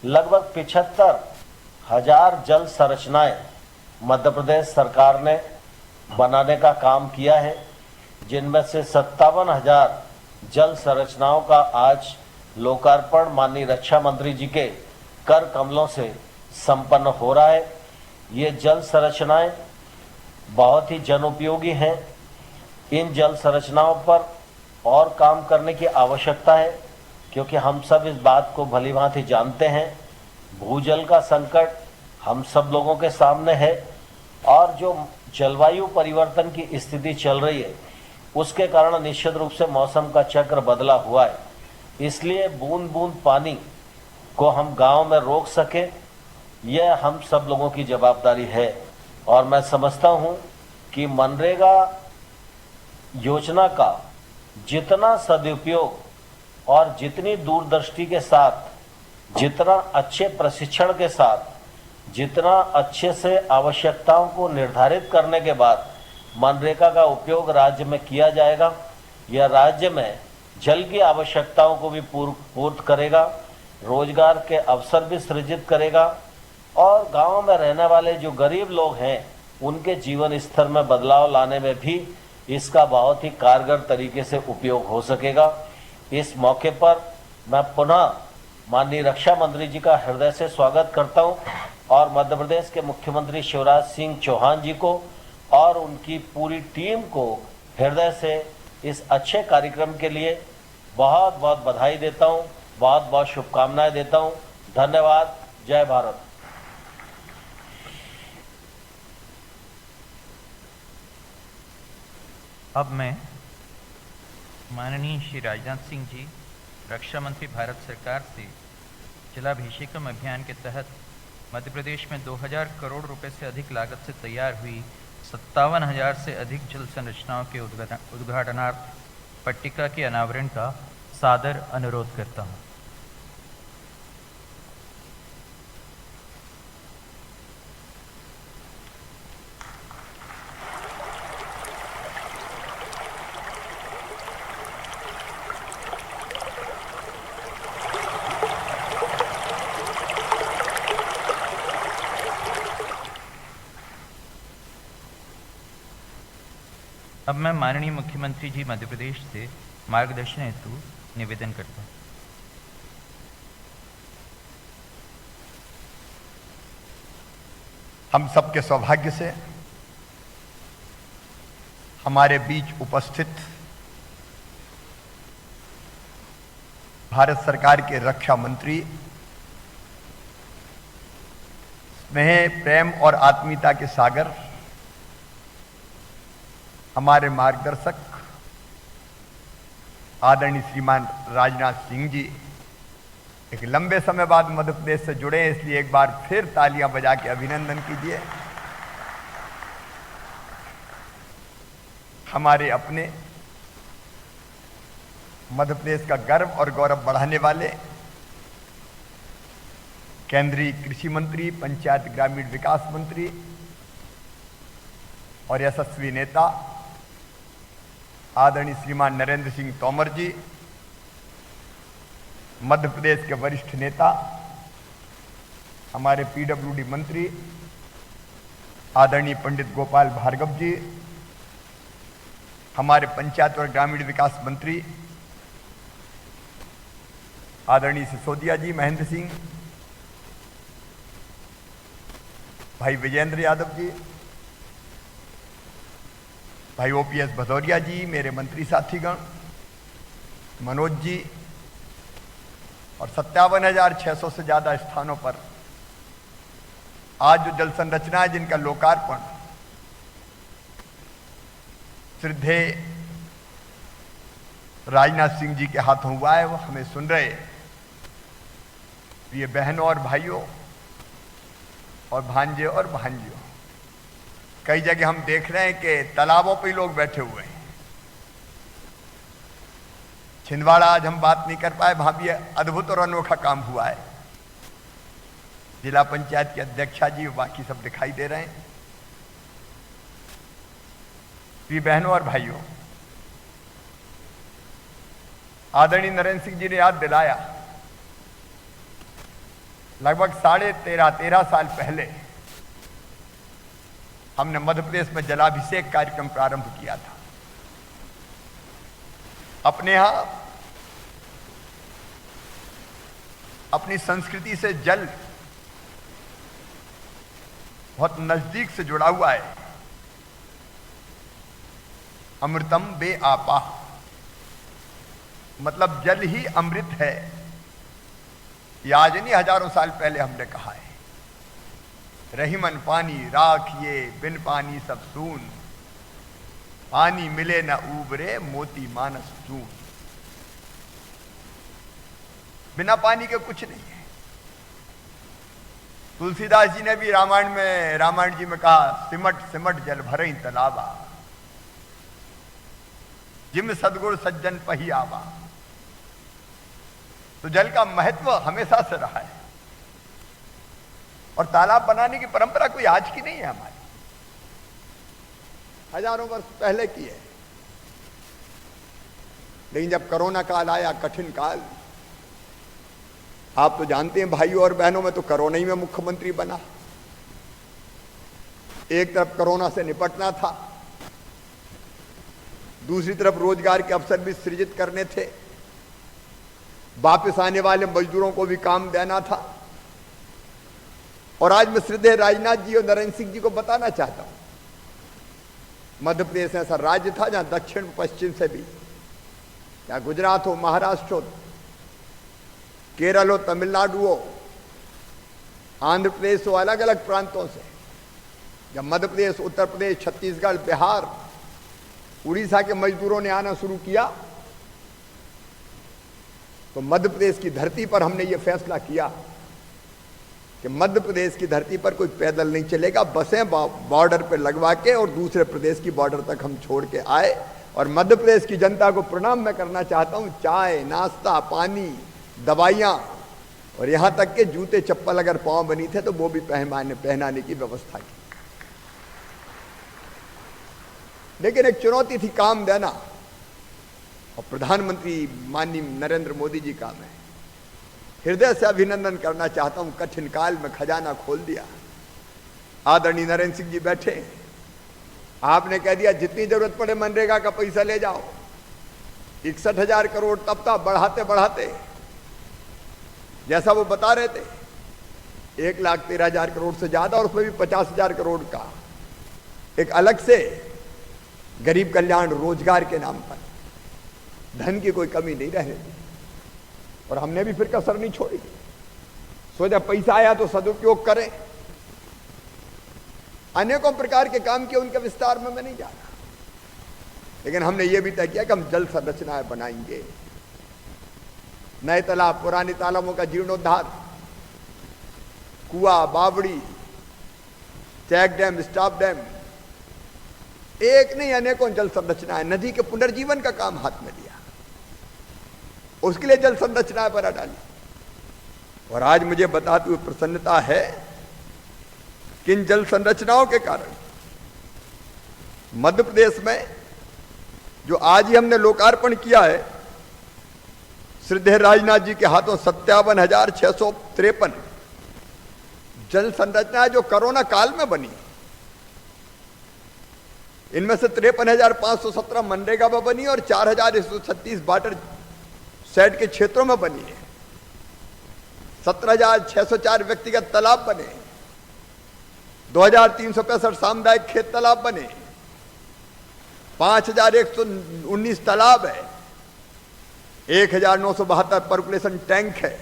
लगभग 75,000 जल संरचनाएं मध्य प्रदेश सरकार ने बनाने का काम किया है, जिनमें से 57,000 जल संरचनाओं का आज लोकार्पण माननीय रक्षा मंत्री जी के कर कमलों से संपन्न हो रहा है। ये जल संरचनाएं बहुत ही जनोपयोगी हैं। इन जल संरचनाओं पर और काम करने की आवश्यकता है, क्योंकि हम सब इस बात को भलीभांति जानते हैं, भूजल का संकट हम सब लोगों के सामने है और जो जलवायु परिवर्तन की स्थिति चल रही है उसके कारण निश्चित रूप से मौसम का चक्र बदला हुआ है। इसलिए बूंद बूंद पानी को हम गांव में रोक सके, यह हम सब लोगों की जवाबदारी है। और मैं समझता हूं कि मनरेगा योजना का जितना सदुपयोग और जितनी दूरदृष्टि के साथ, जितना अच्छे प्रशिक्षण के साथ, जितना अच्छे से आवश्यकताओं को निर्धारित करने के बाद मनरेगा का उपयोग राज्य में किया जाएगा, यह राज्य में जल की आवश्यकताओं को भी पूर्त करेगा, रोजगार के अवसर भी सृजित करेगा और गांव में रहने वाले जो गरीब लोग हैं उनके जीवन स्तर में बदलाव लाने में भी इसका बहुत ही कारगर तरीके से उपयोग हो सकेगा। इस मौके पर मैं पुनः माननीय रक्षा मंत्री जी का हृदय से स्वागत करता हूं और मध्य प्रदेश के मुख्यमंत्री शिवराज सिंह चौहान जी को और उनकी पूरी टीम को हृदय से इस अच्छे कार्यक्रम के लिए बहुत बहुत बधाई देता हूं, बहुत बहुत शुभकामनाएं देता हूं। धन्यवाद। जय भारत। अब मैं माननीय श्री राजनाथ सिंह जी, रक्षा मंत्री भारत सरकार से जलाभिषेकम अभियान के तहत मध्य प्रदेश में 2000 करोड़ रुपए से अधिक लागत से तैयार हुई 57,000 से अधिक जल संरचनाओं के उद्घाटनार्थ पट्टिका के अनावरण का सादर अनुरोध करता हूँ। अब मैं माननीय मुख्यमंत्री जी मध्य प्रदेश से मार्गदर्शन हेतु निवेदन करता हूँ। हम सबके सौभाग्य से हमारे बीच उपस्थित भारत सरकार के रक्षा मंत्री, स्नेह, प्रेम और आत्मीयता के सागर, हमारे मार्गदर्शक आदरणीय श्रीमान राजनाथ सिंह जी एक लंबे समय बाद मध्य प्रदेश से जुड़े हैं, इसलिए एक बार फिर तालियां बजा के अभिनंदन कीजिए। हमारे अपने मध्य प्रदेश का गर्व और गौरव बढ़ाने वाले केंद्रीय कृषि मंत्री, पंचायत ग्रामीण विकास मंत्री और यशस्वी नेता आदरणीय श्रीमान नरेंद्र सिंह तोमर जी, मध्य प्रदेश के वरिष्ठ नेता, हमारे पीडब्ल्यूडी मंत्री आदरणीय पंडित गोपाल भार्गव जी, हमारे पंचायत और ग्रामीण विकास मंत्री आदरणीय सिसोदिया जी, महेंद्र सिंह, भाई विजेंद्र यादव जी, भाई ओपीएस भदौरिया जी, मेरे मंत्री साथीगण, मनोज जी और 57,600 से ज्यादा स्थानों पर आज जो जल संरचना है जिनका लोकार्पण श्रद्धेय राजनाथ सिंह जी के हाथों हुआ है, वो हमें सुन रहे प्रिय बहनों और भाइयों और भांजे और भांजियों, कई जगह हम देख रहे हैं कि तालाबों पे लोग बैठे हुए हैं। छिंदवाड़ा आज हम बात नहीं कर पाए, वहां भी अद्भुत और अनोखा काम हुआ है। जिला पंचायत के अध्यक्षा जी बाकी सब दिखाई दे रहे हैं। प्रिय बहनों और भाइयों, आदरणीय नरेंद्र सिंह जी ने याद दिलाया, लगभग 13.5 साल पहले हमने मध्य प्रदेश में जलाभिषेक कार्यक्रम प्रारंभ किया था। अपने यहां अपनी संस्कृति से जल बहुत नजदीक से जुड़ा हुआ है। अमृतम बे आपा, मतलब जल ही अमृत है। ये आज नहीं, हजारों साल पहले हमने कहा है। रहीमन पानी राखिए, बिन पानी सब सून, पानी मिले न उबरे, मोती मानस चून। बिना पानी के कुछ नहीं है। तुलसीदास जी ने भी रामायण जी में कहा, सिमट सिमट जल भरई तालाबा, जिम सदगुरु सज्जन पही आवा। तो जल का महत्व हमेशा से रहा है, और तालाब बनाने की परंपरा कोई आज की नहीं है, हमारी हजारों वर्ष पहले की है। लेकिन जब कोरोना काल आया, कठिन काल, आप तो जानते हैं भाइयों और बहनों, में तो कोरोना ही में मुख्यमंत्री बना। एक तरफ कोरोना से निपटना था, दूसरी तरफ रोजगार के अवसर भी सृजित करने थे, वापस आने वाले मजदूरों को भी काम देना था। और आज मैं श्रद्धेय राजनाथ जी और नरेंद्र सिंह जी को बताना चाहता हूं, मध्य प्रदेश ऐसा राज्य था जहां दक्षिण पश्चिम से भी, चाहे गुजरात हो, महाराष्ट्र हो, केरल हो, तमिलनाडु हो, आंध्र प्रदेश हो, अलग अलग प्रांतों से, जब मध्य प्रदेश, उत्तर प्रदेश, छत्तीसगढ़, बिहार, उड़ीसा के मजदूरों ने आना शुरू किया, तो मध्य प्रदेश की धरती पर हमने ये फैसला किया कि मध्य प्रदेश की धरती पर कोई पैदल नहीं चलेगा, बसें बॉर्डर पर लगवा के और दूसरे प्रदेश की बॉर्डर तक हम छोड़ के आए। और मध्य प्रदेश की जनता को प्रणाम मैं करना चाहता हूं, चाय, नाश्ता, पानी, दवाइयां और यहां तक के जूते चप्पल अगर पांव बनी थे तो वो भी पहनाने की व्यवस्था की। लेकिन एक चुनौती थी काम देना, और प्रधानमंत्री माननीय नरेंद्र मोदी जी का मैं हृदय से अभिनंदन करना चाहता हूं। कठिन काल में खजाना खोल दिया। आदरणीय नरेंद्र सिंह जी बैठे, आपने कह दिया जितनी जरूरत पड़े मनरेगा का पैसा ले जाओ। 61,000 करोड़ तब था, बढ़ाते बढ़ाते जैसा वो बता रहे थे 1,13,000 करोड़ से ज्यादा, और उसमें भी 50,000 करोड़ का एक अलग से गरीब कल्याण रोजगार के नाम पर। धन की कोई कमी नहीं रहने दी, और हमने भी फिर कसर नहीं छोड़ी। सोचा पैसा आया तो सदुपयोग करें। अनेकों प्रकार के काम किए, उनके विस्तार में मैं नहीं जा रहा, लेकिन हमने ये भी तय किया कि हम जल संरचनाएं बनाएंगे। नए तालाब, पुराने तालाबों का जीर्णोद्धार, कुआ, बावड़ी, चेक डैम, स्टॉप डैम, एक नहीं अनेकों जल संरचनाएं, नदी के पुनर्जीवन का काम हाथ में लिया, उसके लिए जल संरचनाएं बना डाली। और आज मुझे बताते हुए प्रसन्नता है कि इन जल संरचनाओं के कारण मध्य प्रदेश में जो आज ही हमने लोकार्पण किया है, श्रद्धेय राजनाथ जी के हाथों 57,653 जल संरचना जो कोरोना काल में बनी, इनमें से 53,517 मनरेगा में बनी और 4,136 वाटर सेट के क्षेत्रों में बनी है। 17,604 व्यक्तिगत तालाब बने, 2,365 सामुदायिक खेत तालाब बने, 5,119 तालाब है, 1,972 पर्कुलेशन टैंक है,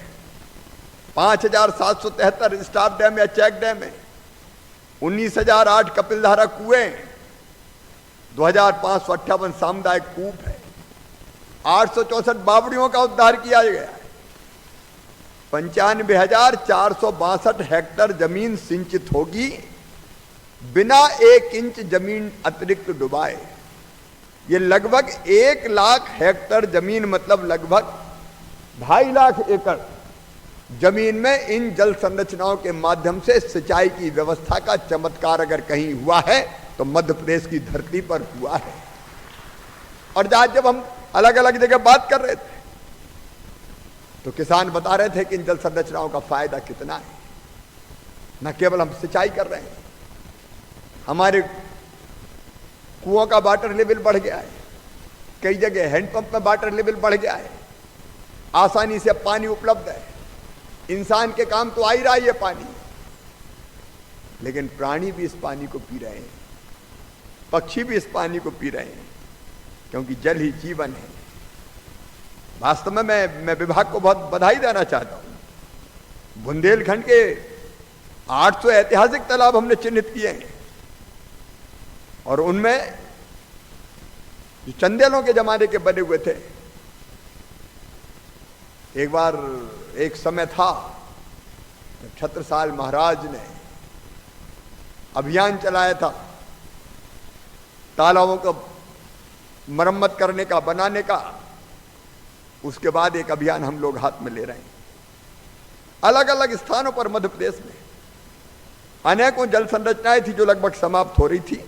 5,773 स्टॉप डैम या चेक डैम है, 19,008 कपिलधारा कुएं, 2,558 सामुदायिक कूप है, 864 बावड़ियों का उद्धार किया गया है, 95,462 हेक्टेयर जमीन सिंचित होगी बिना 1 इंच जमीन अतिरिक्त डुबाए। ये लगभग 1 लाख हेक्टेयर जमीन, मतलब लगभग 2.5 लाख एकड़ जमीन में इन जल संरचनाओं के माध्यम से सिंचाई की व्यवस्था का चमत्कार अगर कहीं हुआ है तो मध्य प्रदेश की धरती पर हुआ है। और जब हम अलग अलग जगह बात कर रहे थे तो किसान बता रहे थे कि इन जल संरचनाओं का फायदा कितना है। न केवल हम सिंचाई कर रहे हैं, हमारे कुओं का वाटर लेवल बढ़ गया है, कई जगह हैंडपंप में वाटर लेवल बढ़ गया है, आसानी से पानी उपलब्ध है, इंसान के काम तो आ ही रहा है ये पानी। लेकिन प्राणी भी इस पानी को पी रहे हैं, पक्षी भी इस पानी को पी रहे हैं, क्योंकि जल ही जीवन है। वास्तव में मैं विभाग को बहुत बधाई देना चाहता हूं। बुंदेलखंड के 800 ऐतिहासिक तालाब हमने चिन्हित किए हैं, और उनमें जो चंदेलों के जमाने के बने हुए थे। एक बार एक समय था जब छत्रसाल महाराज ने अभियान चलाया था तालाबों को मरम्मत करने का, बनाने का। उसके बाद एक अभियान हम लोग हाथ में ले रहे हैं। अलग अलग स्थानों पर मध्य प्रदेश में अनेकों जल संरचनाएं थी जो लगभग समाप्त हो रही थी।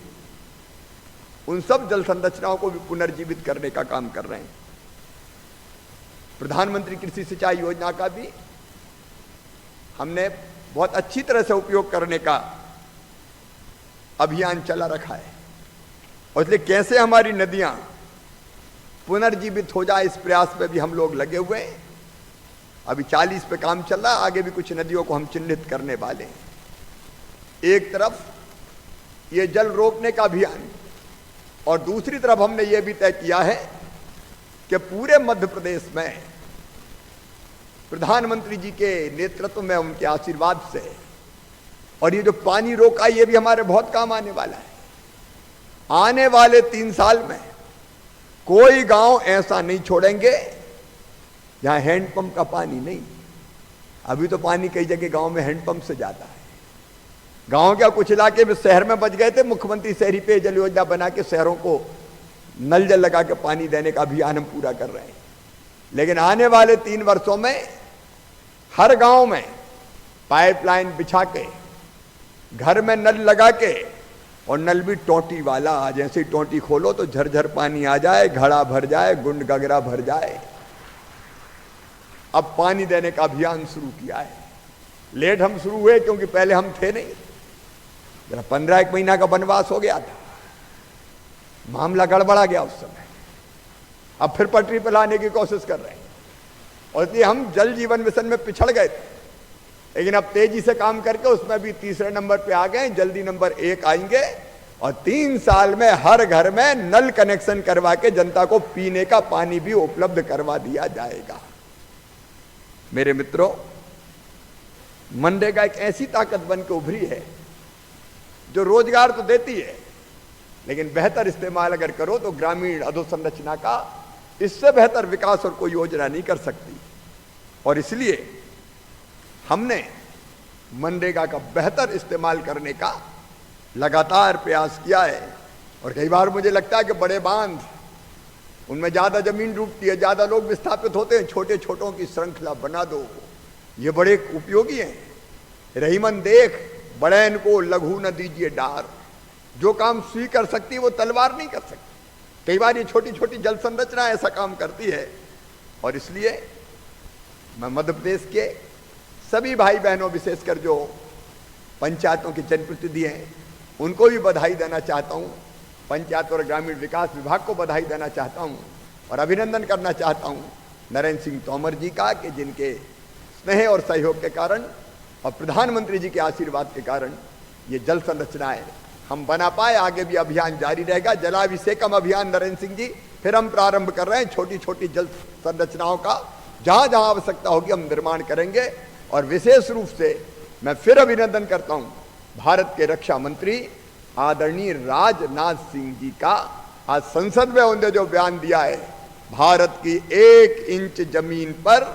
उन सब जल संरचनाओं को भी पुनर्जीवित करने का काम कर रहे हैं। प्रधानमंत्री कृषि सिंचाई योजना का भी हमने बहुत अच्छी तरह से उपयोग करने का अभियान चला रखा है, और इसलिए कैसे हमारी नदियां पुनर्जीवित हो जाए इस प्रयास में भी हम लोग लगे हुए हैं। अभी 40 पे काम चल रहा है, आगे भी कुछ नदियों को हम चिन्हित करने वाले हैं। एक तरफ ये जल रोकने का अभियान, और दूसरी तरफ हमने ये भी तय किया है कि पूरे मध्य प्रदेश में प्रधानमंत्री जी के नेतृत्व में, उनके आशीर्वाद से, और ये जो पानी रोका ये भी हमारे बहुत काम आने वाला है। आने वाले 3 साल में कोई गांव ऐसा नहीं छोड़ेंगे जहां हैंडपंप का पानी नहीं। अभी तो पानी कई जगह गांव में हैंडपंप से जाता है। गांव के कुछ इलाके में शहर में बच गए थे। मुख्यमंत्री शहरी पेयजल योजना बना के शहरों को नल जल लगा के पानी देने का अभियान हम पूरा कर रहे हैं। लेकिन आने वाले 3 वर्षों में हर गांव में पाइपलाइन बिछा के, घर में नल लगा के, और नल भी टोटी वाला, जैसे ही टोटी खोलो तो झरझर पानी आ जाए, घड़ा भर जाए, गुंड गगरा भर जाए। अब पानी देने का अभियान शुरू किया है। लेट हम शुरू हुए क्योंकि पहले हम थे नहीं, जरा 15 महीना का वनवास हो गया था, मामला गड़बड़ा गया उस समय। अब फिर पटरी पर लाने की कोशिश कर रहे हैं, और इसलिए हम जल जीवन मिशन में पिछड़ गए थे। लेकिन अब तेजी से काम करके उसमें भी तीसरे नंबर पे आ गए। जल्दी नंबर 1 आएंगे, और 3 साल में हर घर में नल कनेक्शन करवा के जनता को पीने का पानी भी उपलब्ध करवा दिया जाएगा। मेरे मित्रों, मनरेगा एक ऐसी ताकत बन के उभरी है जो रोजगार तो देती है, लेकिन बेहतर इस्तेमाल अगर करो तो ग्रामीण अधोसंरचना का इससे बेहतर विकास और कोई योजना नहीं कर सकती। और इसलिए हमने मनरेगा का बेहतर इस्तेमाल करने का लगातार प्रयास किया है। और कई बार मुझे लगता है कि बड़े बांध, उनमें ज्यादा जमीन डूबती है, ज्यादा लोग विस्थापित होते हैं, छोटे छोटों की श्रृंखला बना दो, ये बड़े उपयोगी हैं। रहीमन देख बड़ैन को लघु न दीजिए डार। जो काम सुई कर सकती है वो तलवार नहीं कर सकती। कई बार ये छोटी छोटी जल संरचना ऐसा काम करती है। और इसलिए मैं मध्य प्रदेश के सभी भाई बहनों, विशेषकर जो पंचायतों के जनप्रतिनिधि हैं, उनको भी बधाई देना चाहता हूँ। पंचायत और ग्रामीण विकास विभाग को बधाई देना चाहता हूँ, और अभिनंदन करना चाहता हूँ नरेंद्र सिंह तोमर जी का, कि जिनके स्नेह और सहयोग के कारण और प्रधानमंत्री जी के आशीर्वाद के कारण ये जल संरचनाएं हम बना पाए। आगे भी अभियान जारी रहेगा। जलाभिषेकम अभियान नरेंद्र सिंह जी फिर हम प्रारंभ कर रहे हैं। छोटी छोटी जल संरचनाओं का जहां जहां आवश्यकता होगी हम निर्माण करेंगे। और विशेष रूप से मैं फिर अभिनंदन करता हूं भारत के रक्षा मंत्री आदरणीय राजनाथ सिंह जी का। आज संसद में उन्होंने जो बयान दिया है, भारत की 1 इंच जमीन पर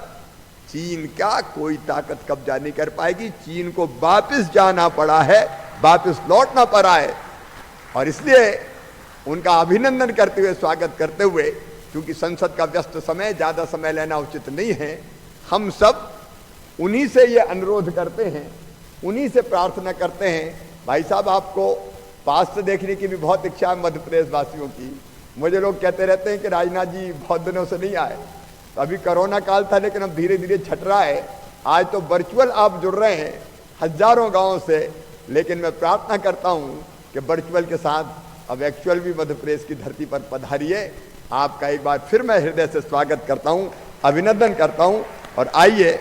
चीन का कोई ताकत कब्जा नहीं कर पाएगी। चीन को वापस जाना पड़ा है, वापस लौटना पड़ा है। और इसलिए उनका अभिनंदन करते हुए, स्वागत करते हुए, क्योंकि संसद का व्यस्त समय, ज्यादा समय लेना उचित नहीं है, हम सब उन्हीं से ये अनुरोध करते हैं, उन्हीं से प्रार्थना करते हैं। भाई साहब, आपको पास से देखने की भी बहुत इच्छा है मध्य प्रदेश वासियों की। मुझे लोग कहते रहते हैं कि राजनाथ जी बहुत दिनों से नहीं आए। तो अभी कोरोना काल था, लेकिन अब धीरे धीरे छट रहा है। आज तो वर्चुअल आप जुड़ रहे हैं हजारों गांवों से, लेकिन मैं प्रार्थना करता हूं कि वर्चुअल के साथ अब एक्चुअल भी मध्य प्रदेश की धरती पर पधारिए। आपका एक बार फिर मैं हृदय से स्वागत करता हूं, अभिनंदन करता हूं। और आइए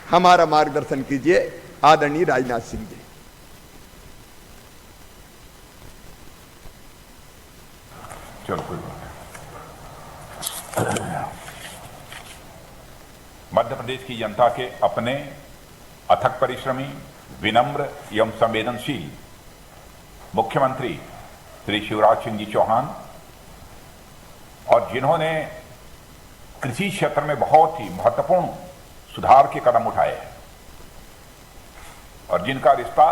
हमारा मार्गदर्शन कीजिए आदरणीय राजनाथ सिंह जी। चलो कोई बात नहीं। मध्य प्रदेश की जनता के अपने अथक परिश्रमी, विनम्र एवं संवेदनशील मुख्यमंत्री श्री शिवराज सिंह जी चौहान और जिन्होंने कृषि क्षेत्र में बहुत ही महत्वपूर्ण सुधार के कदम उठाए हैं और जिनका रिश्ता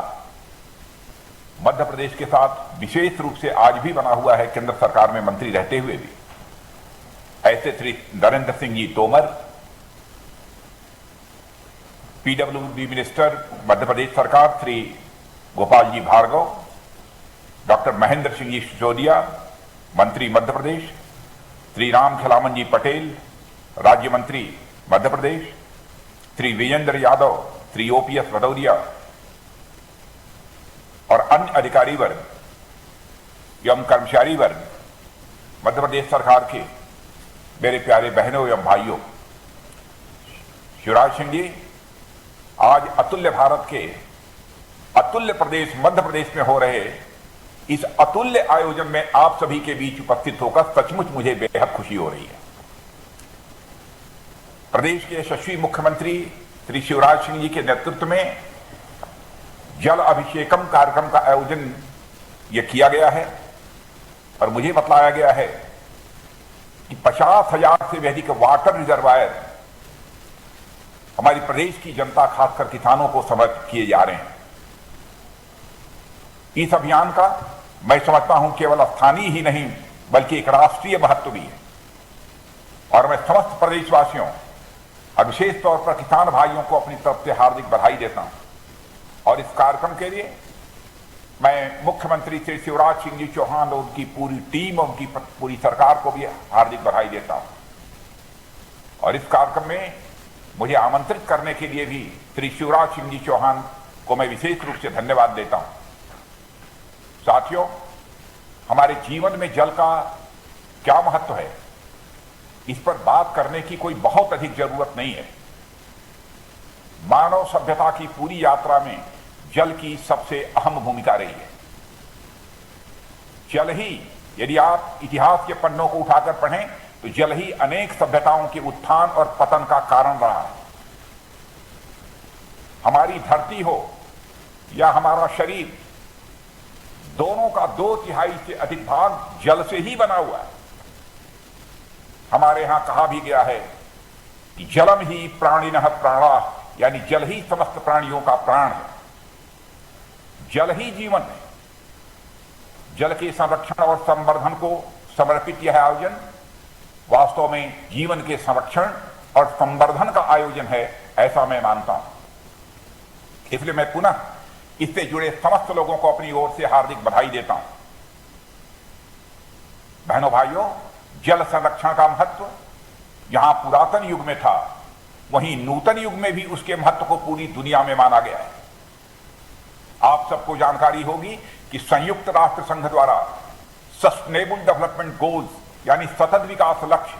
मध्य प्रदेश के साथ विशेष रूप से आज भी बना हुआ है केंद्र सरकार में मंत्री रहते हुए भी, ऐसे श्री नरेंद्र सिंह जी तोमर, पीडब्ल्यूडी मिनिस्टर मध्य प्रदेश सरकार श्री गोपाल जी भार्गव, डॉक्टर महेंद्र सिंह जी सिसोदिया, मंत्री मध्य प्रदेश, श्री राम खिलावन जी पटेल, राज्य मंत्री मध्य प्रदेश, श्री विजेंद्र यादव, श्री ओपीएस भदौरिया और अन्य अधिकारी वर्ग एवं कर्मचारी वर्ग मध्य प्रदेश सरकार के मेरे प्यारे बहनों एवं भाइयों, शिवराज सिंह जी आज अतुल्य भारत के अतुल्य प्रदेश मध्य प्रदेश में हो रहे इस अतुल्य आयोजन में आप सभी के बीच उपस्थित होकर सचमुच मुझे बेहद खुशी हो रही है। प्रदेश के यशस्वी मुख्यमंत्री श्री शिवराज सिंह जी के नेतृत्व में जल अभिषेकम कार्यक्रम का आयोजन यह किया गया है और मुझे बतलाया गया है कि 50,000 से भी अधिक वाटर रिजर्वायर हमारी प्रदेश की जनता खासकर किसानों को समर्पित किए जा रहे हैं। इस अभियान का मैं समझता हूं केवल स्थानीय ही नहीं बल्कि एक राष्ट्रीय महत्व भी है और मैं समस्त प्रदेशवासियों और विशेष तौर पर किसान भाइयों को अपनी तरफ से हार्दिक बधाई देता हूं और इस कार्यक्रम के लिए मैं मुख्यमंत्री श्री शिवराज सिंह जी चौहान और उनकी पूरी टीम और उनकी पूरी सरकार को भी हार्दिक बधाई देता हूं और इस कार्यक्रम में मुझे आमंत्रित करने के लिए भी श्री शिवराज सिंह जी चौहान को मैं विशेष रूप से धन्यवाद देता हूं। साथियों, हमारे जीवन में जल का क्या महत्व है इस पर बात करने की कोई बहुत अधिक जरूरत नहीं है। मानव सभ्यता की पूरी यात्रा में जल की सबसे अहम भूमिका रही है। जल ही, यदि आप इतिहास के पन्नों को उठाकर पढ़ें तो जल ही अनेक सभ्यताओं के उत्थान और पतन का कारण रहा है। हमारी धरती हो या हमारा शरीर, दोनों का 2/3 से अधिक भाग जल से ही बना हुआ है। हमारे यहां कहा भी गया है कि जलम ही प्राणिनः प्राणा, यानी जल ही समस्त प्राणियों का प्राण है, जल ही जीवन है। जल के संरक्षण और संवर्धन को समर्पित यह आयोजन वास्तव में जीवन के संरक्षण और संवर्धन का आयोजन है, ऐसा मैं मानता हूं। इसलिए मैं पुनः इससे जुड़े समस्त लोगों को अपनी ओर से हार्दिक बधाई देता हूं। बहनों भाइयों, जल संरक्षण का महत्व जहां पुरातन युग में था वहीं नूतन युग में भी उसके महत्व को पूरी दुनिया में माना गया है। आप सबको जानकारी होगी कि संयुक्त राष्ट्र संघ द्वारा सस्टेनेबल डेवलपमेंट गोल्स यानी सतत विकास लक्ष्य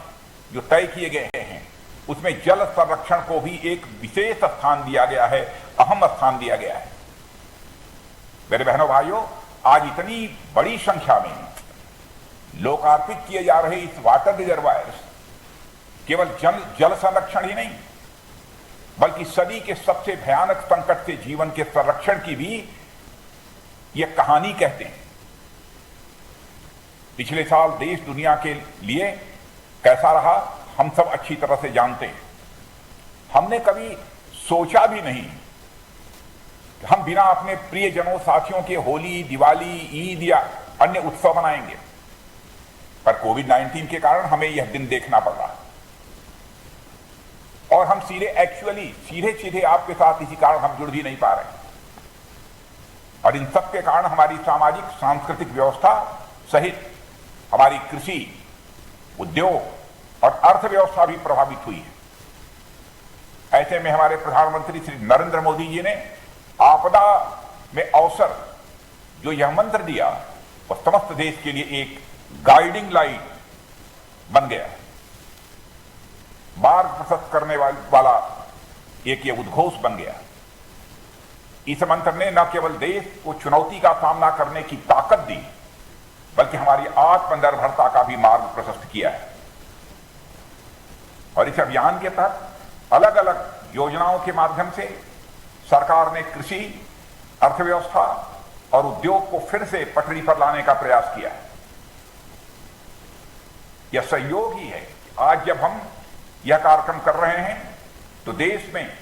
जो तय किए गए हैं उसमें जल संरक्षण को भी एक विशेष स्थान दिया गया है, अहम स्थान दिया गया है। मेरे बहनों भाइयों, आज इतनी बड़ी संख्या में लोकार्पित किए जा रहे इस वाटर रिजर्वायर्स केवल जल संरक्षण ही नहीं बल्कि सदी के सबसे भयानक संकट से जीवन के संरक्षण की भी यह कहानी कहते हैं। पिछले साल देश दुनिया के लिए कैसा रहा हम सब अच्छी तरह से जानते हैं। हमने कभी सोचा भी नहीं कि हम बिना अपने प्रियजनों साथियों के होली, दिवाली, ईद या अन्य उत्सव मनाएंगे, पर कोविड-19 के कारण हमें यह दिन देखना पड़ रहा है और हम सीधे सीधे आपके साथ इसी कारण हम जुड़ भी नहीं पा रहे और इन सब के कारण हमारी सामाजिक सांस्कृतिक व्यवस्था सहित हमारी कृषि, उद्योग और अर्थव्यवस्था भी प्रभावित हुई है। ऐसे में हमारे प्रधानमंत्री श्री नरेंद्र मोदी जी ने आपदा में अवसर जो यह मंत्र दिया वह समस्त देश के लिए एक गाइडिंग लाइट बन गया, मार्ग प्रशस्त करने वाला एक ये उद्घोष बन गया। इस मंत्र ने न केवल देश को चुनौती का सामना करने की ताकत दी बल्कि हमारी आत्मनिर्भरता का भी मार्ग प्रशस्त किया है। और इस अभियान के तहत अलग अलग योजनाओं के माध्यम से सरकार ने कृषि, अर्थव्यवस्था और उद्योग को फिर से पटरी पर लाने का प्रयास किया है। यह संयोग ही है, आज जब हम यह कार्यक्रम कर रहे हैं तो देश में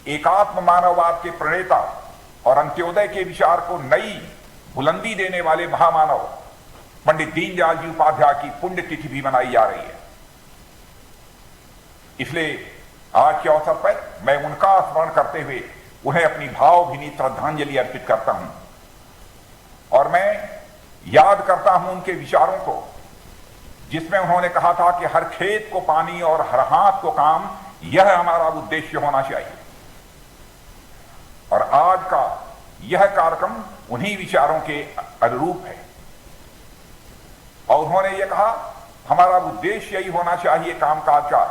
एकात्म मानववाद के प्रणेता और अंत्योदय के विचार को नई बुलंदी देने वाले महामानव पंडित दीनदयाल जी उपाध्याय की पुण्यतिथि भी मनाई जा रही है। इसलिए आज के अवसर पर मैं उनका स्मरण करते हुए उन्हें अपनी भावभीनी श्रद्धांजलि अर्पित करता हूं और मैं याद करता हूं उनके विचारों को, जिसमें उन्होंने कहा था कि हर खेत को पानी और हर हाथ को काम, यह हमारा उद्देश्य होना चाहिए। और आज का यह कार्यक्रम उन्हीं विचारों के अनुरूप है। और उन्होंने यह कहा, हमारा उद्देश्य यही होना चाहिए कामकाज का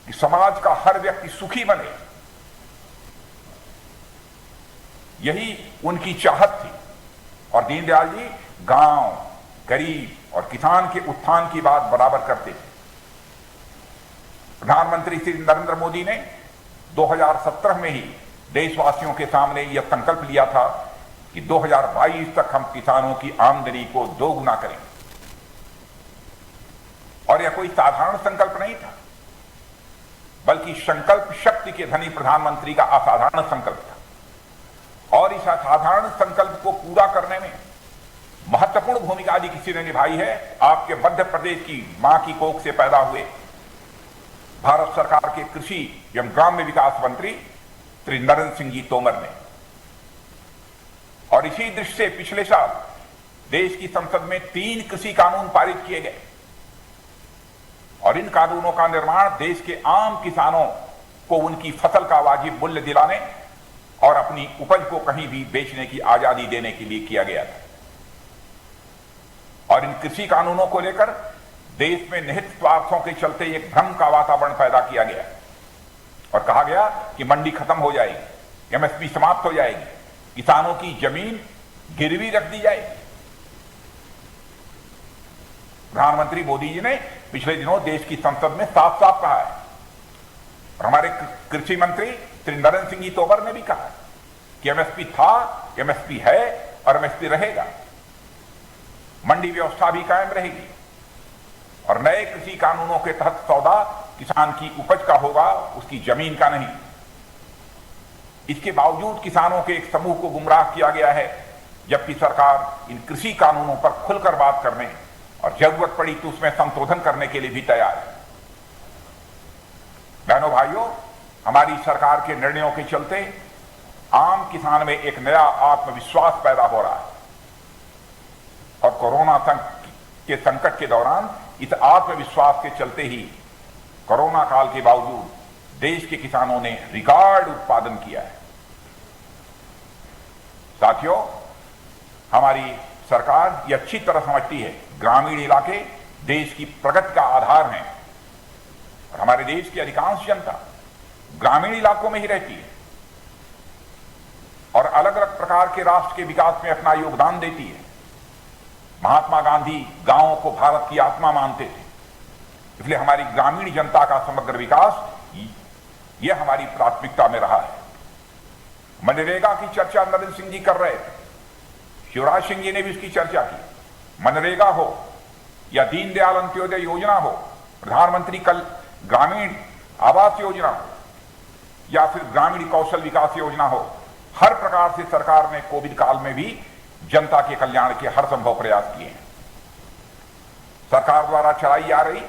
कि समाज का हर व्यक्ति सुखी बने। यही उनकी चाहत थी। और दीनदयाल जी गांव, गरीब और किसान के उत्थान की बात बराबर करते थे। प्रधानमंत्री श्री नरेंद्र मोदी ने 2017 में ही देशवासियों के सामने यह संकल्प लिया था कि 2022 तक हम किसानों की आमदनी को दोगुना करेंगे। और यह कोई साधारण संकल्प नहीं था, बल्कि संकल्प शक्ति के धनी प्रधानमंत्री का असाधारण संकल्प था। और इस असाधारण संकल्प को पूरा करने में महत्वपूर्ण भूमिका यदि किसी ने निभाई है, आपके मध्य प्रदेश की मां की कोख से पैदा हुए भारत सरकार के कृषि एवं ग्राम्य विकास मंत्री श्री नरेंद्र सिंह जी तोमर ने। और इसी दृष्टि से पिछले साल देश की संसद में 3 कृषि कानून पारित किए गए और इन कानूनों का निर्माण देश के आम किसानों को उनकी फसल का वाजिब मूल्य दिलाने और अपनी उपज को कहीं भी बेचने की आजादी देने के लिए किया गया था। और इन कृषि कानूनों को लेकर देश में निहित स्वार्थों के चलते एक भ्रम का वातावरण पैदा किया गया और कहा गया कि मंडी खत्म हो जाएगी, एमएसपी समाप्त हो जाएगी, किसानों की जमीन गिरवी रख दी जाएगी। प्रधानमंत्री मोदी जी ने पिछले दिनों देश की संसद में साफ साफ कहा है और हमारे कृषि मंत्री श्री नरेंद्र सिंह जी तोमर ने भी कहा कि एमएसपी था, एमएसपी है और एमएसपी रहेगा। मंडी व्यवस्था भी कायम रहेगी और नए कृषि कानूनों के तहत सौदा किसान की उपज का होगा, उसकी जमीन का नहीं। इसके बावजूद किसानों के एक समूह को गुमराह किया गया है, जबकि सरकार इन कृषि कानूनों पर खुलकर बात करने और जरूरत पड़ी तो उसमें संशोधन करने के लिए भी तैयार है। बहनों भाइयों, हमारी सरकार के निर्णयों के चलते आम किसान में एक नया आत्मविश्वास पैदा हो रहा है और कोरोना के संकट के दौरान इस आत्मविश्वास के चलते ही कोरोना काल के बावजूद देश के किसानों ने रिकॉर्ड उत्पादन किया है। साथियों, हमारी सरकार ये अच्छी तरह समझती है ग्रामीण इलाके देश की प्रगति का आधार हैं और हमारे देश की अधिकांश जनता ग्रामीण इलाकों में ही रहती है और अलग अलग प्रकार के राष्ट्र के विकास में अपना योगदान देती है। महात्मा गांधी गांवों को भारत की आत्मा मानते थे, इसलिए हमारी ग्रामीण जनता का समग्र विकास यह हमारी प्राथमिकता में रहा है। मनरेगा की चर्चा नरेंद्र सिंह जी कर रहे थे, शिवराज सिंह जी ने भी उसकी चर्चा की। मनरेगा हो या दीनदयाल अंत्योदय योजना हो, प्रधानमंत्री कल ग्रामीण आवास योजना हो या फिर ग्रामीण कौशल विकास योजना हो, हर प्रकार से सरकार ने कोविड काल में भी जनता के कल्याण के हर संभव प्रयास किए हैं। सरकार द्वारा चलाई जा रही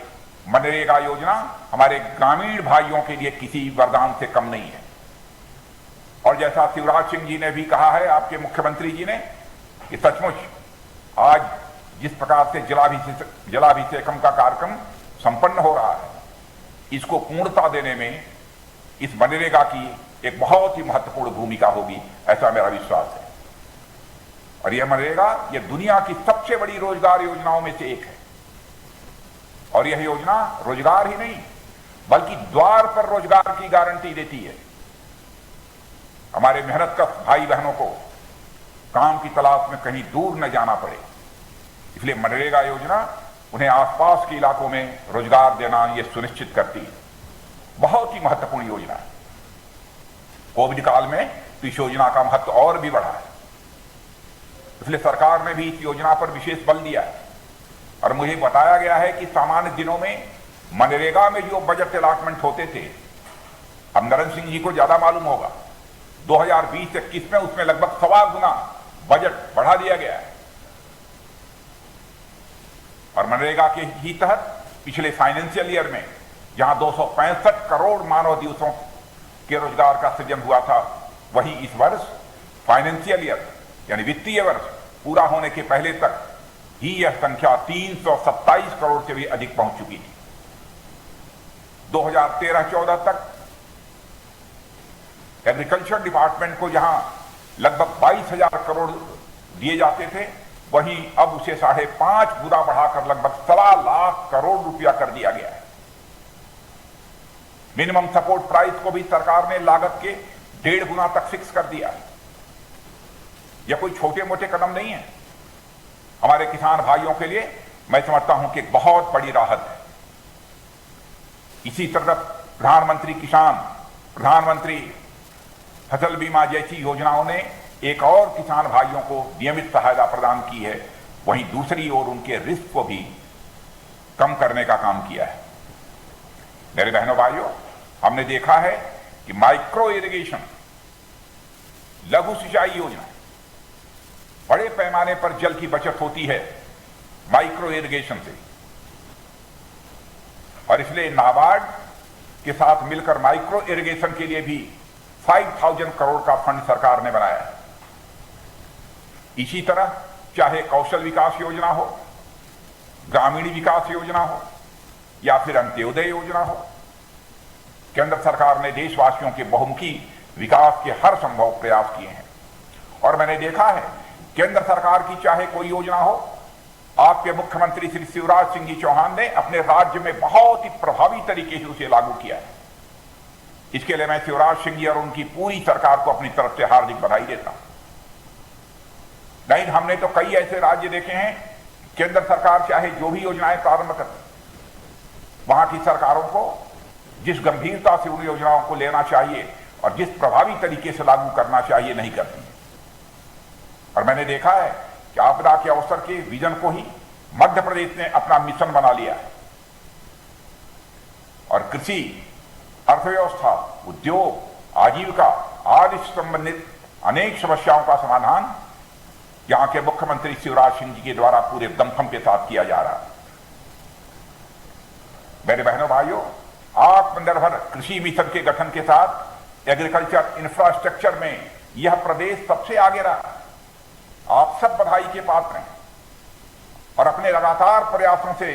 मनरेगा योजना हमारे ग्रामीण भाइयों के लिए किसी वरदान से कम नहीं है। और जैसा शिवराज सिंह जी ने भी कहा है, आपके मुख्यमंत्री जी ने, कि सचमुच आज जिस प्रकार से जलाभिषेकम का कार्यक्रम संपन्न हो रहा है, इसको पूर्णता देने में इस मनरेगा की एक बहुत ही महत्वपूर्ण भूमिका होगी, ऐसा मेरा विश्वास है। और यह मनरेगा यह दुनिया की सबसे बड़ी रोजगार योजनाओं में से एक है और यह योजना रोजगार ही नहीं बल्कि द्वार पर रोजगार की गारंटी देती है। हमारे मेहनतकश भाई बहनों को काम की तलाश में कहीं दूर न जाना पड़े। इसलिए मनरेगा योजना उन्हें आसपास के इलाकों में रोजगार देना यह सुनिश्चित करती है। बहुत ही महत्वपूर्ण योजना है। कोविड काल में तो इस योजना का महत्व और भी बढ़ा है, इसलिए सरकार ने भी इस योजना पर विशेष बल दिया है। और मुझे बताया गया है कि सामान्य दिनों में मनरेगा में जो बजट अलॉटमेंट होते थे, अब नरेंद्र सिंह जी को ज्यादा मालूम होगा, 2020-21 में उसमें लगभग 1.25 गुना बजट बढ़ा दिया गया है। और मनरेगा के ही तहत पिछले फाइनेंशियल ईयर में जहां 265 करोड़ मानव दिवसों के रोजगार का सृजन हुआ था, वहीं इस वर्ष फाइनेंशियल ईयर यानी वित्तीय वर्ष पूरा होने के पहले तक ही यह संख्या 327 करोड़ से भी अधिक पहुंच चुकी थी। 2013-14 तक एग्रीकल्चर डिपार्टमेंट को जहां लगभग 22,000 करोड़ दिए जाते थे, वहीं अब उसे 5.5 गुना बढ़ाकर लगभग 1.25 लाख करोड़ रुपया कर दिया गया है। मिनिमम सपोर्ट प्राइस को भी सरकार ने लागत के 1.5 गुना तक फिक्स कर दिया है। यह कोई छोटे मोटे कदम नहीं है। हमारे किसान भाइयों के लिए मैं समझता हूं कि एक बहुत बड़ी राहत है। इसी तरह प्रधानमंत्री किसान, प्रधानमंत्री फसल बीमा जैसी योजनाओं ने एक और किसान भाइयों को नियमित सहायता प्रदान की है, वहीं दूसरी ओर उनके रिस्क को भी कम करने का काम किया है। मेरे बहनों भाइयों, हमने देखा है कि माइक्रो इरिगेशन, लघु सिंचाई योजना, बड़े पैमाने पर जल की बचत होती है माइक्रो इरिगेशन से। और इसलिए नाबार्ड के साथ मिलकर माइक्रो इरिगेशन के लिए भी 5,000 करोड़ का फंड सरकार ने बनाया है। इसी तरह चाहे कौशल विकास योजना हो, ग्रामीण विकास योजना हो या फिर अंत्योदय योजना हो, केंद्र सरकार ने देशवासियों के बहुमुखी विकास के हर संभव प्रयास किए हैं। और मैंने देखा है केंद्र सरकार की चाहे कोई योजना हो, आपके मुख्यमंत्री श्री शिवराज सिंह जी चौहान ने अपने राज्य में बहुत ही प्रभावी तरीके से उसे लागू किया है। इसके लिए मैं शिवराज सिंह जी और उनकी पूरी सरकार को अपनी तरफ से हार्दिक बधाई देता हूं। नहीं, हमने तो कई ऐसे राज्य देखे हैं, केंद्र सरकार चाहे जो भी योजनाएं प्रारंभ करती, वहां की सरकारों को जिस गंभीरता से उन योजनाओं को लेना चाहिए और जिस प्रभावी तरीके से लागू करना चाहिए नहीं करती। और मैंने देखा है कि आपदा के अवसर के विजन को ही मध्य प्रदेश ने अपना मिशन बना लिया है। और कृषि, अर्थव्यवस्था, उद्योग, आजीविका आदि से संबंधित अनेक समस्याओं का समाधान यहां के मुख्यमंत्री शिवराज सिंह जी के द्वारा पूरे दमखम के साथ किया जा रहा है। मेरे बहनों भाइयों, आत्मनिर्भर कृषि मिशन के गठन के साथ एग्रीकल्चर इंफ्रास्ट्रक्चर में यह प्रदेश सबसे आगे रहा। आप सब बधाई के पात्र हैं। और अपने लगातार प्रयासों से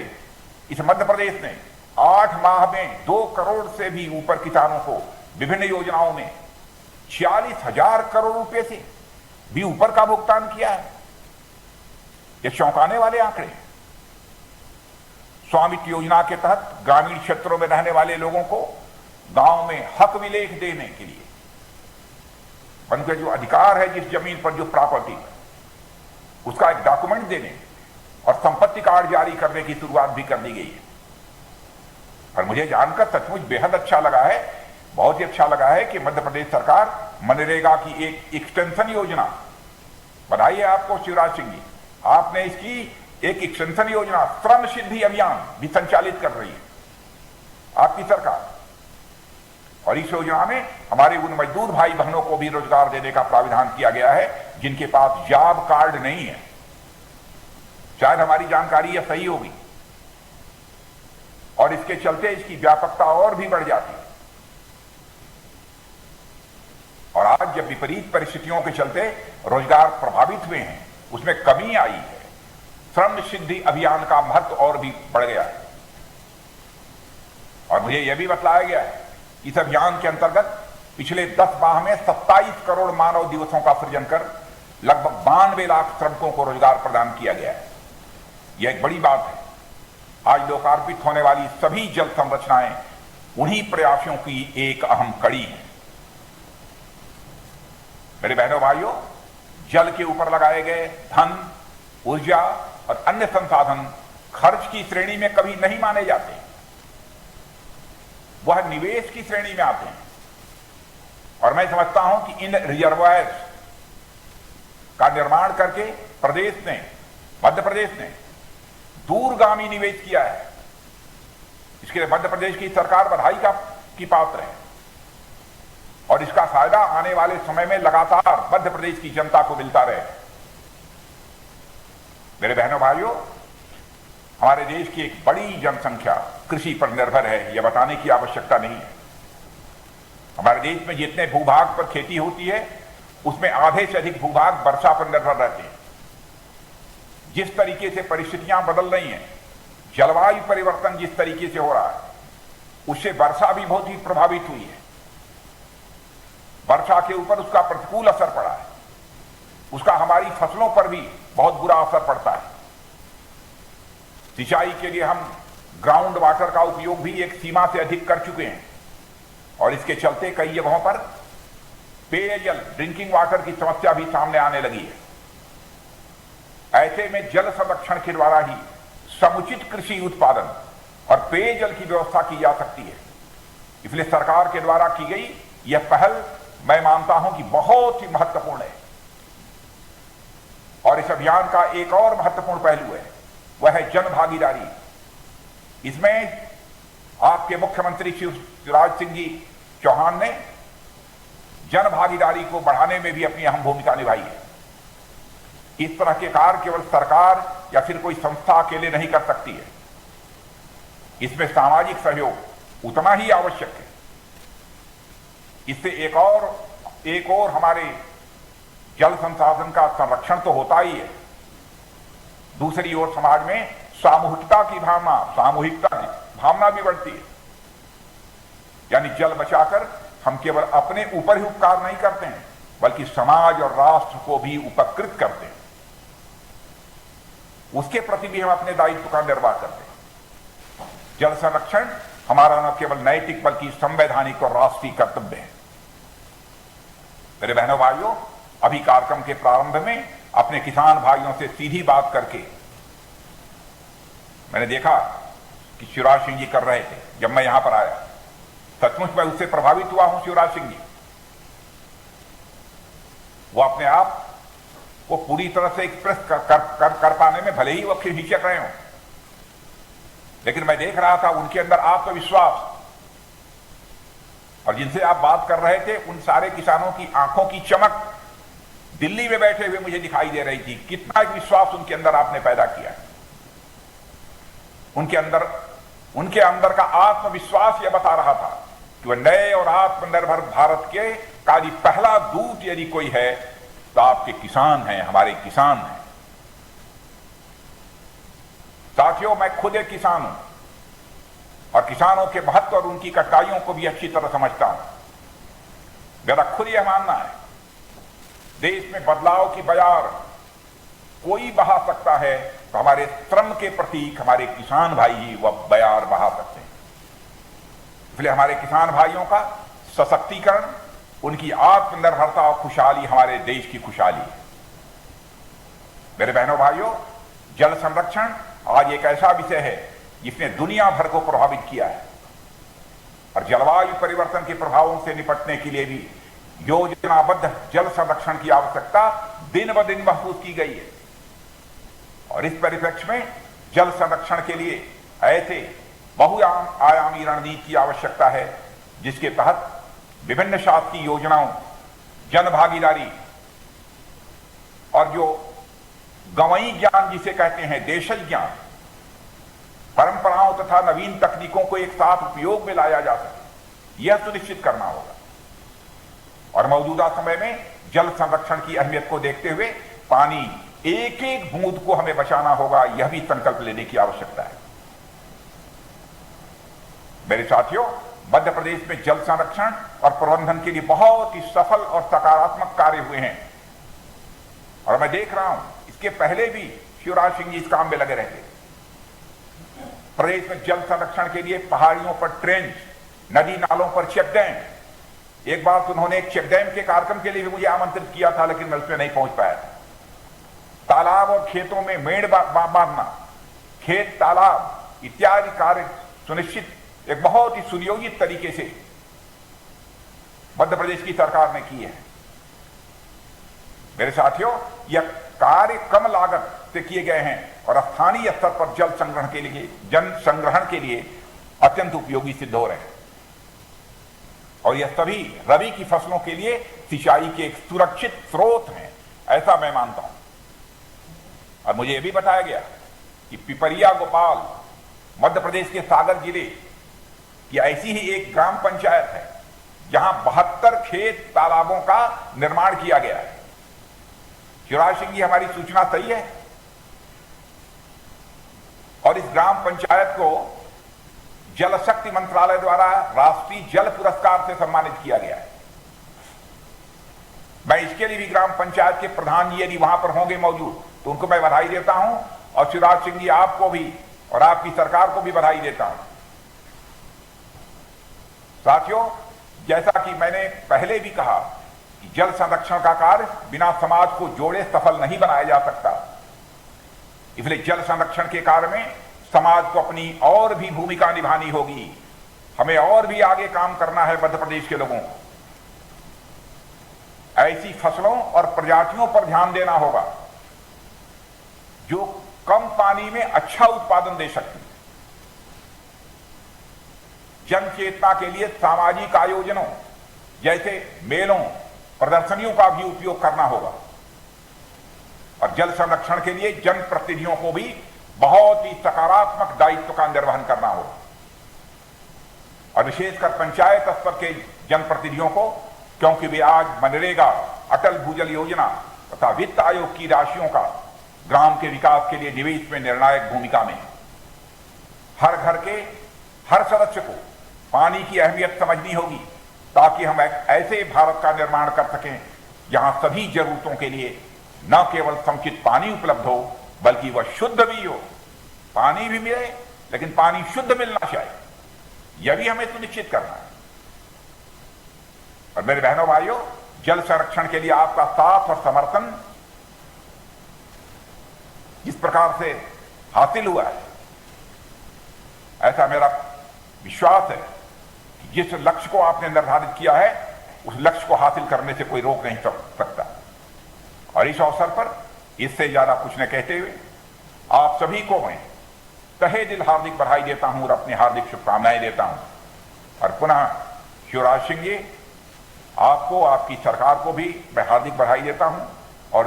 इस मध्य प्रदेश ने 8 माह में 2 करोड़ से भी ऊपर किसानों को विभिन्न योजनाओं में 46,000 करोड़ रुपए से भी ऊपर का भुगतान किया है। ये चौंकाने वाले आंकड़े। स्वामित्व योजना के तहत ग्रामीण क्षेत्रों में रहने वाले लोगों को गांव में हक विलेख देने के लिए उनके जो अधिकार है, जिस जमीन पर जो प्रॉपर्टी है, उसका एक डॉक्यूमेंट देने और संपत्ति कार्ड जारी करने की शुरुआत भी कर दी गई है। और मुझे जानकर सचमुच बेहद अच्छा लगा है, बहुत ही अच्छा लगा है कि मध्य प्रदेश सरकार मनरेगा की एक एक्सटेंशन योजना, बधाई है आपको शिवराज सिंह जी, आपने इसकी एक एक्सटेंशन योजना श्रम सिद्धि अभियान भी संचालित कर रही है आपकी सरकार। और इस योजना में हमारे उन मजदूर भाई बहनों को भी रोजगार देने का प्राविधान किया गया है जिनके पास जॉब कार्ड नहीं है। शायद हमारी जानकारी यह सही होगी और इसके चलते इसकी व्यापकता और भी बढ़ जाती है। और आज जब विपरीत परिस्थितियों के चलते रोजगार प्रभावित हुए हैं, उसमें कमी आई है, श्रम सिद्धि अभियान का महत्व और भी बढ़ गया है। और मुझे यह भी बतलाया गया है इस अभियान के अंतर्गत पिछले 10 माह में 27 करोड़ मानव दिवसों का सृजन कर लगभग 92 लाख श्रमिकों को रोजगार प्रदान किया गया है। यह एक बड़ी बात है। आज लोकार्पित होने वाली सभी जल संरचनाएं उन्हीं प्रयासों की एक अहम कड़ी है। मेरे बहनों भाइयों, जल के ऊपर लगाए गए धन, ऊर्जा, और अन्य संसाधन खर्च की श्रेणी में कभी नहीं माने जाते, वह निवेश की श्रेणी में आते हैं। और मैं समझता हूं कि इन रिजर्वायर्स का निर्माण करके मध्य प्रदेश ने दूरगामी निवेश किया है। इसके लिए मध्य प्रदेश की सरकार बधाई की पात्र है और इसका फायदा आने वाले समय में लगातार मध्य प्रदेश की जनता को मिलता रहे। मेरे बहनों भाइयों, हमारे देश की एक बड़ी जनसंख्या कृषि पर निर्भर है, यह बताने की आवश्यकता नहीं है। हमारे देश में जितने भूभाग पर खेती होती है उसमें आधे से अधिक भूभाग वर्षा पर निर्भर रहते हैं। जिस तरीके से परिस्थितियां बदल रही हैं, जलवायु परिवर्तन जिस तरीके से हो रहा है, उससे वर्षा भी बहुत ही प्रभावित हुई है। वर्षा के ऊपर उसका प्रतिकूल असर पड़ा है, उसका हमारी फसलों पर भी बहुत बुरा असर पड़ता है। सिंचाई के लिए हम ग्राउंड वाटर का उपयोग भी एक सीमा से अधिक कर चुके हैं और इसके चलते कई जगहों पर पेयजल ड्रिंकिंग वाटर की समस्या भी सामने आने लगी है। ऐसे में जल संरक्षण के द्वारा ही समुचित कृषि उत्पादन और पेयजल की व्यवस्था की जा सकती है। इसलिए सरकार के द्वारा की गई यह पहल मैं मानता हूं कि बहुत ही महत्वपूर्ण है। और इस अभियान का एक और महत्वपूर्ण पहलू है, वह है जन भागीदारी। इसमें आपके मुख्यमंत्री शिवराज सिंह जी चौहान ने जन भागीदारी को बढ़ाने में भी अपनी अहम भूमिका निभाई है। इस तरह के कार्य केवल सरकार या फिर कोई संस्था अकेले नहीं कर सकती है, इसमें सामाजिक सहयोग उतना ही आवश्यक है। इससे एक और हमारे जल संसाधन का संरक्षण तो होता ही है, दूसरी ओर समाज में सामूहिकता भावना भी बढ़ती है। यानी जल बचाकर हम केवल अपने ऊपर ही उपकार नहीं करते हैं, बल्कि समाज और राष्ट्र को भी उपकृत करते हैं। उसके प्रति भी हम अपने दायित्व का निर्वाह करते हैं। जल संरक्षण हमारा न केवल नैतिक बल्कि संवैधानिक और राष्ट्रीय कर्तव्य है। मेरे बहनों भाइयों, अभी कार्यक्रम के प्रारंभ में अपने किसान भाइयों से सीधी बात करके मैंने देखा कि शिवराज सिंह जी कर रहे थे। जब मैं यहां पर आया, सचमुच मैं उससे प्रभावित हुआ हूं। शिवराज सिंह जी वो अपने आप को पूरी तरह से एक्सप्रेस कर पाने में भले ही वो हिचक रहे हों, लेकिन मैं देख रहा था उनके अंदर आत्मविश्वास। और जिनसे आप बात कर रहे थे उन सारे किसानों की आंखों की चमक दिल्ली में बैठे हुए मुझे दिखाई दे रही थी। कितना एक विश्वास उनके अंदर आपने पैदा किया है। उनके अंदर का आत्मविश्वास यह बता रहा था कि वह नए और आत्मनिर्भर भारत के का पहला दूत यदि कोई है तो आपके किसान हैं, हमारे किसान हैं। साथियों, मैं खुद एक किसान हूं और किसानों के महत्व और उनकी कठिनाइयों को भी अच्छी तरह समझता हूं। मेरा खुद यह मानना है, देश में बदलाव की बयार कोई बहा सकता है तो हमारे श्रम के प्रतीक हमारे किसान भाई ही वह बयार बहा सकते हैं। इसलिए हमारे किसान भाइयों का सशक्तिकरण, उनकी आत्मनिर्भरता और खुशहाली हमारे देश की खुशहाली है। मेरे बहनों भाइयों, जल संरक्षण आज एक ऐसा विषय है जिसने दुनिया भर को प्रभावित किया है और जलवायु परिवर्तन के प्रभावों से निपटने के लिए भी योजनाबद्ध जल संरक्षण की आवश्यकता दिन ब दिन महसूस की गई है। और इस परिप्रेक्ष्य में जल संरक्षण के लिए ऐसे बहुआयामी रणनीति की आवश्यकता है जिसके तहत विभिन्न शासकीय योजनाओं, जन भागीदारी और जो गंवई ज्ञान जिसे कहते हैं, देशज ज्ञान, परंपराओं तथा नवीन तकनीकों को एक साथ उपयोग में लाया जा सके, यह सुनिश्चित करना होगा। और मौजूदा समय में जल संरक्षण की अहमियत को देखते हुए पानी एक एक बूंद को हमें बचाना होगा, यह भी संकल्प लेने की आवश्यकता है। मेरे साथियों, मध्य प्रदेश में जल संरक्षण और प्रबंधन के लिए बहुत ही सफल और सकारात्मक कार्य हुए हैं और मैं देख रहा हूं इसके पहले भी शिवराज सिंह जी इस काम में लगे रहते। प्रदेश में जल संरक्षण के लिए पहाड़ियों पर ट्रेंच, नदी नालों पर चेक डैम, एक बार तो उन्होंने एक चेक डैम के कार्यक्रम के लिए भी मुझे आमंत्रित किया था, लेकिन मैं उसमें नहीं पहुंच पाया, तालाब और खेतों में मेड़ बांधना, खेत तालाब इत्यादि कार्य सुनिश्चित एक बहुत ही सुनियोजित तरीके से मध्य प्रदेश की सरकार ने की है। मेरे साथियों, यह कार्य कम लागत से किए गए हैं और स्थानीय स्तर पर जल संग्रहण के लिए अत्यंत उपयोगी सिद्ध हो रहे हैं। और यह सभी रबी की फसलों के लिए सिंचाई के एक सुरक्षित स्रोत हैं, ऐसा मैं मानता हूं। और मुझे यह भी बताया गया कि पिपरिया गोपाल मध्य प्रदेश के सागर जिले की ऐसी ही एक ग्राम पंचायत है जहां 72 खेत तालाबों का निर्माण किया गया है। शिवराज सिंह जी, हमारी सूचना सही है? और इस ग्राम पंचायत को जल शक्ति मंत्रालय द्वारा राष्ट्रीय जल पुरस्कार से सम्मानित किया गया है। मैं इसके लिए भी ग्राम पंचायत के प्रधान जी यदि वहां पर होंगे मौजूद तो उनको मैं बधाई देता हूं, और शिवराज सिंह जी, आपको भी और आपकी सरकार को भी बधाई देता हूं। साथियों, जैसा कि मैंने पहले भी कहा कि जल संरक्षण का कार्य बिना समाज को जोड़े सफल नहीं बनाया जा सकता। इसलिए जल संरक्षण के कार्य में समाज को अपनी और भी भूमिका निभानी होगी। हमें और भी आगे काम करना है मध्य प्रदेश के लोगों को। ऐसी फसलों और प्रजातियों पर ध्यान देना होगा जो कम पानी में अच्छा उत्पादन दे सकती है। जन चेतना के लिए सामाजिक आयोजनों जैसे मेलों, प्रदर्शनियों का भी उपयोग करना होगा। और जल संरक्षण के लिए जनप्रतिनिधियों को भी बहुत ही सकारात्मक दायित्व का निर्वहन करना होगा। और विशेषकर पंचायत स्तर के जनप्रतिनिधियों को, क्योंकि वे आज मनरेगा, अटल भूजल योजना तथा वित्त आयोग की राशियों का ग्राम के विकास के लिए निवेश में निर्णायक भूमिका में। हर घर के हर सदस्य को पानी की अहमियत समझनी होगी ताकि हम एक ऐसे भारत का निर्माण कर सकें जहां सभी जरूरतों के लिए न केवल समुचित पानी उपलब्ध हो बल्कि वह शुद्ध भी हो। पानी भी मिले लेकिन पानी शुद्ध मिलना चाहिए, यह भी हमें सुनिश्चित करना है। और मेरे बहनों भाइयों, जल संरक्षण के लिए आपका साथ और समर्थन जिस प्रकार से हासिल हुआ है, ऐसा मेरा विश्वास है कि जिस लक्ष्य को आपने निर्धारित किया है उस लक्ष्य को हासिल करने से कोई रोक नहीं सकता। और इस अवसर पर इससे ज्यादा कुछ न कहते हुए आप सभी को मैं तहे दिल हार्दिक बधाई देता हूं और अपनी हार्दिक शुभकामनाएं देता हूं। और पुनः शिवराज सिंह जी, आपको, आपकी सरकार को भी मैं हार्दिक बधाई देता हूं। और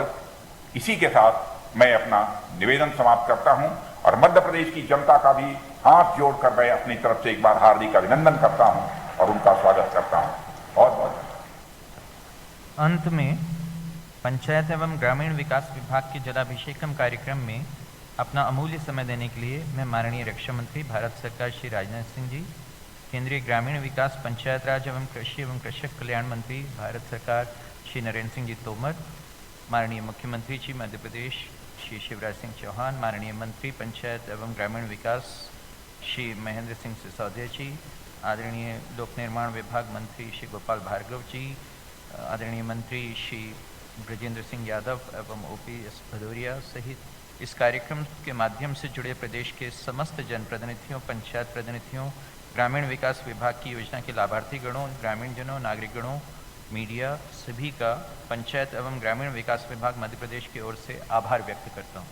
इसी के साथ मैं अपना निवेदन समाप्त करता हूं और मध्य प्रदेश की जनता का भी हाथ जोड़कर मैं अपनी तरफ से एक बार हार्दिक अभिनंदन करता हूं और उनका स्वागत करता हूं। बहुत बहुत अंत में पंचायत एवं ग्रामीण विकास विभाग के जलाभिषेकम कार्यक्रम में अपना अमूल्य समय देने के लिए मैं माननीय रक्षा मंत्री भारत सरकार श्री राजनाथ सिंह जी, केंद्रीय ग्रामीण विकास, पंचायत राज एवं कृषक कल्याण मंत्री भारत सरकार श्री नरेंद्र सिंह जी तोमर, माननीय मुख्यमंत्री जी मध्य प्रदेश श्री शिवराज सिंह चौहान, माननीय मंत्री पंचायत एवं ग्रामीण विकास श्री महेंद्र सिंह सिसोदिया जी, आदरणीय लोक निर्माण विभाग मंत्री श्री गोपाल भार्गव जी, आदरणीय मंत्री श्री ब्रजेंद्र सिंह यादव एवं OPS भदौरिया सहित इस कार्यक्रम के माध्यम से जुड़े प्रदेश के समस्त जनप्रतिनिधियों, पंचायत प्रतिनिधियों, ग्रामीण विकास विभाग की योजना के लाभार्थी गणों, ग्रामीण जनों, नागरिक गणों, मीडिया सभी का पंचायत एवं ग्रामीण विकास विभाग मध्य प्रदेश की ओर से आभार व्यक्त करता हूँ।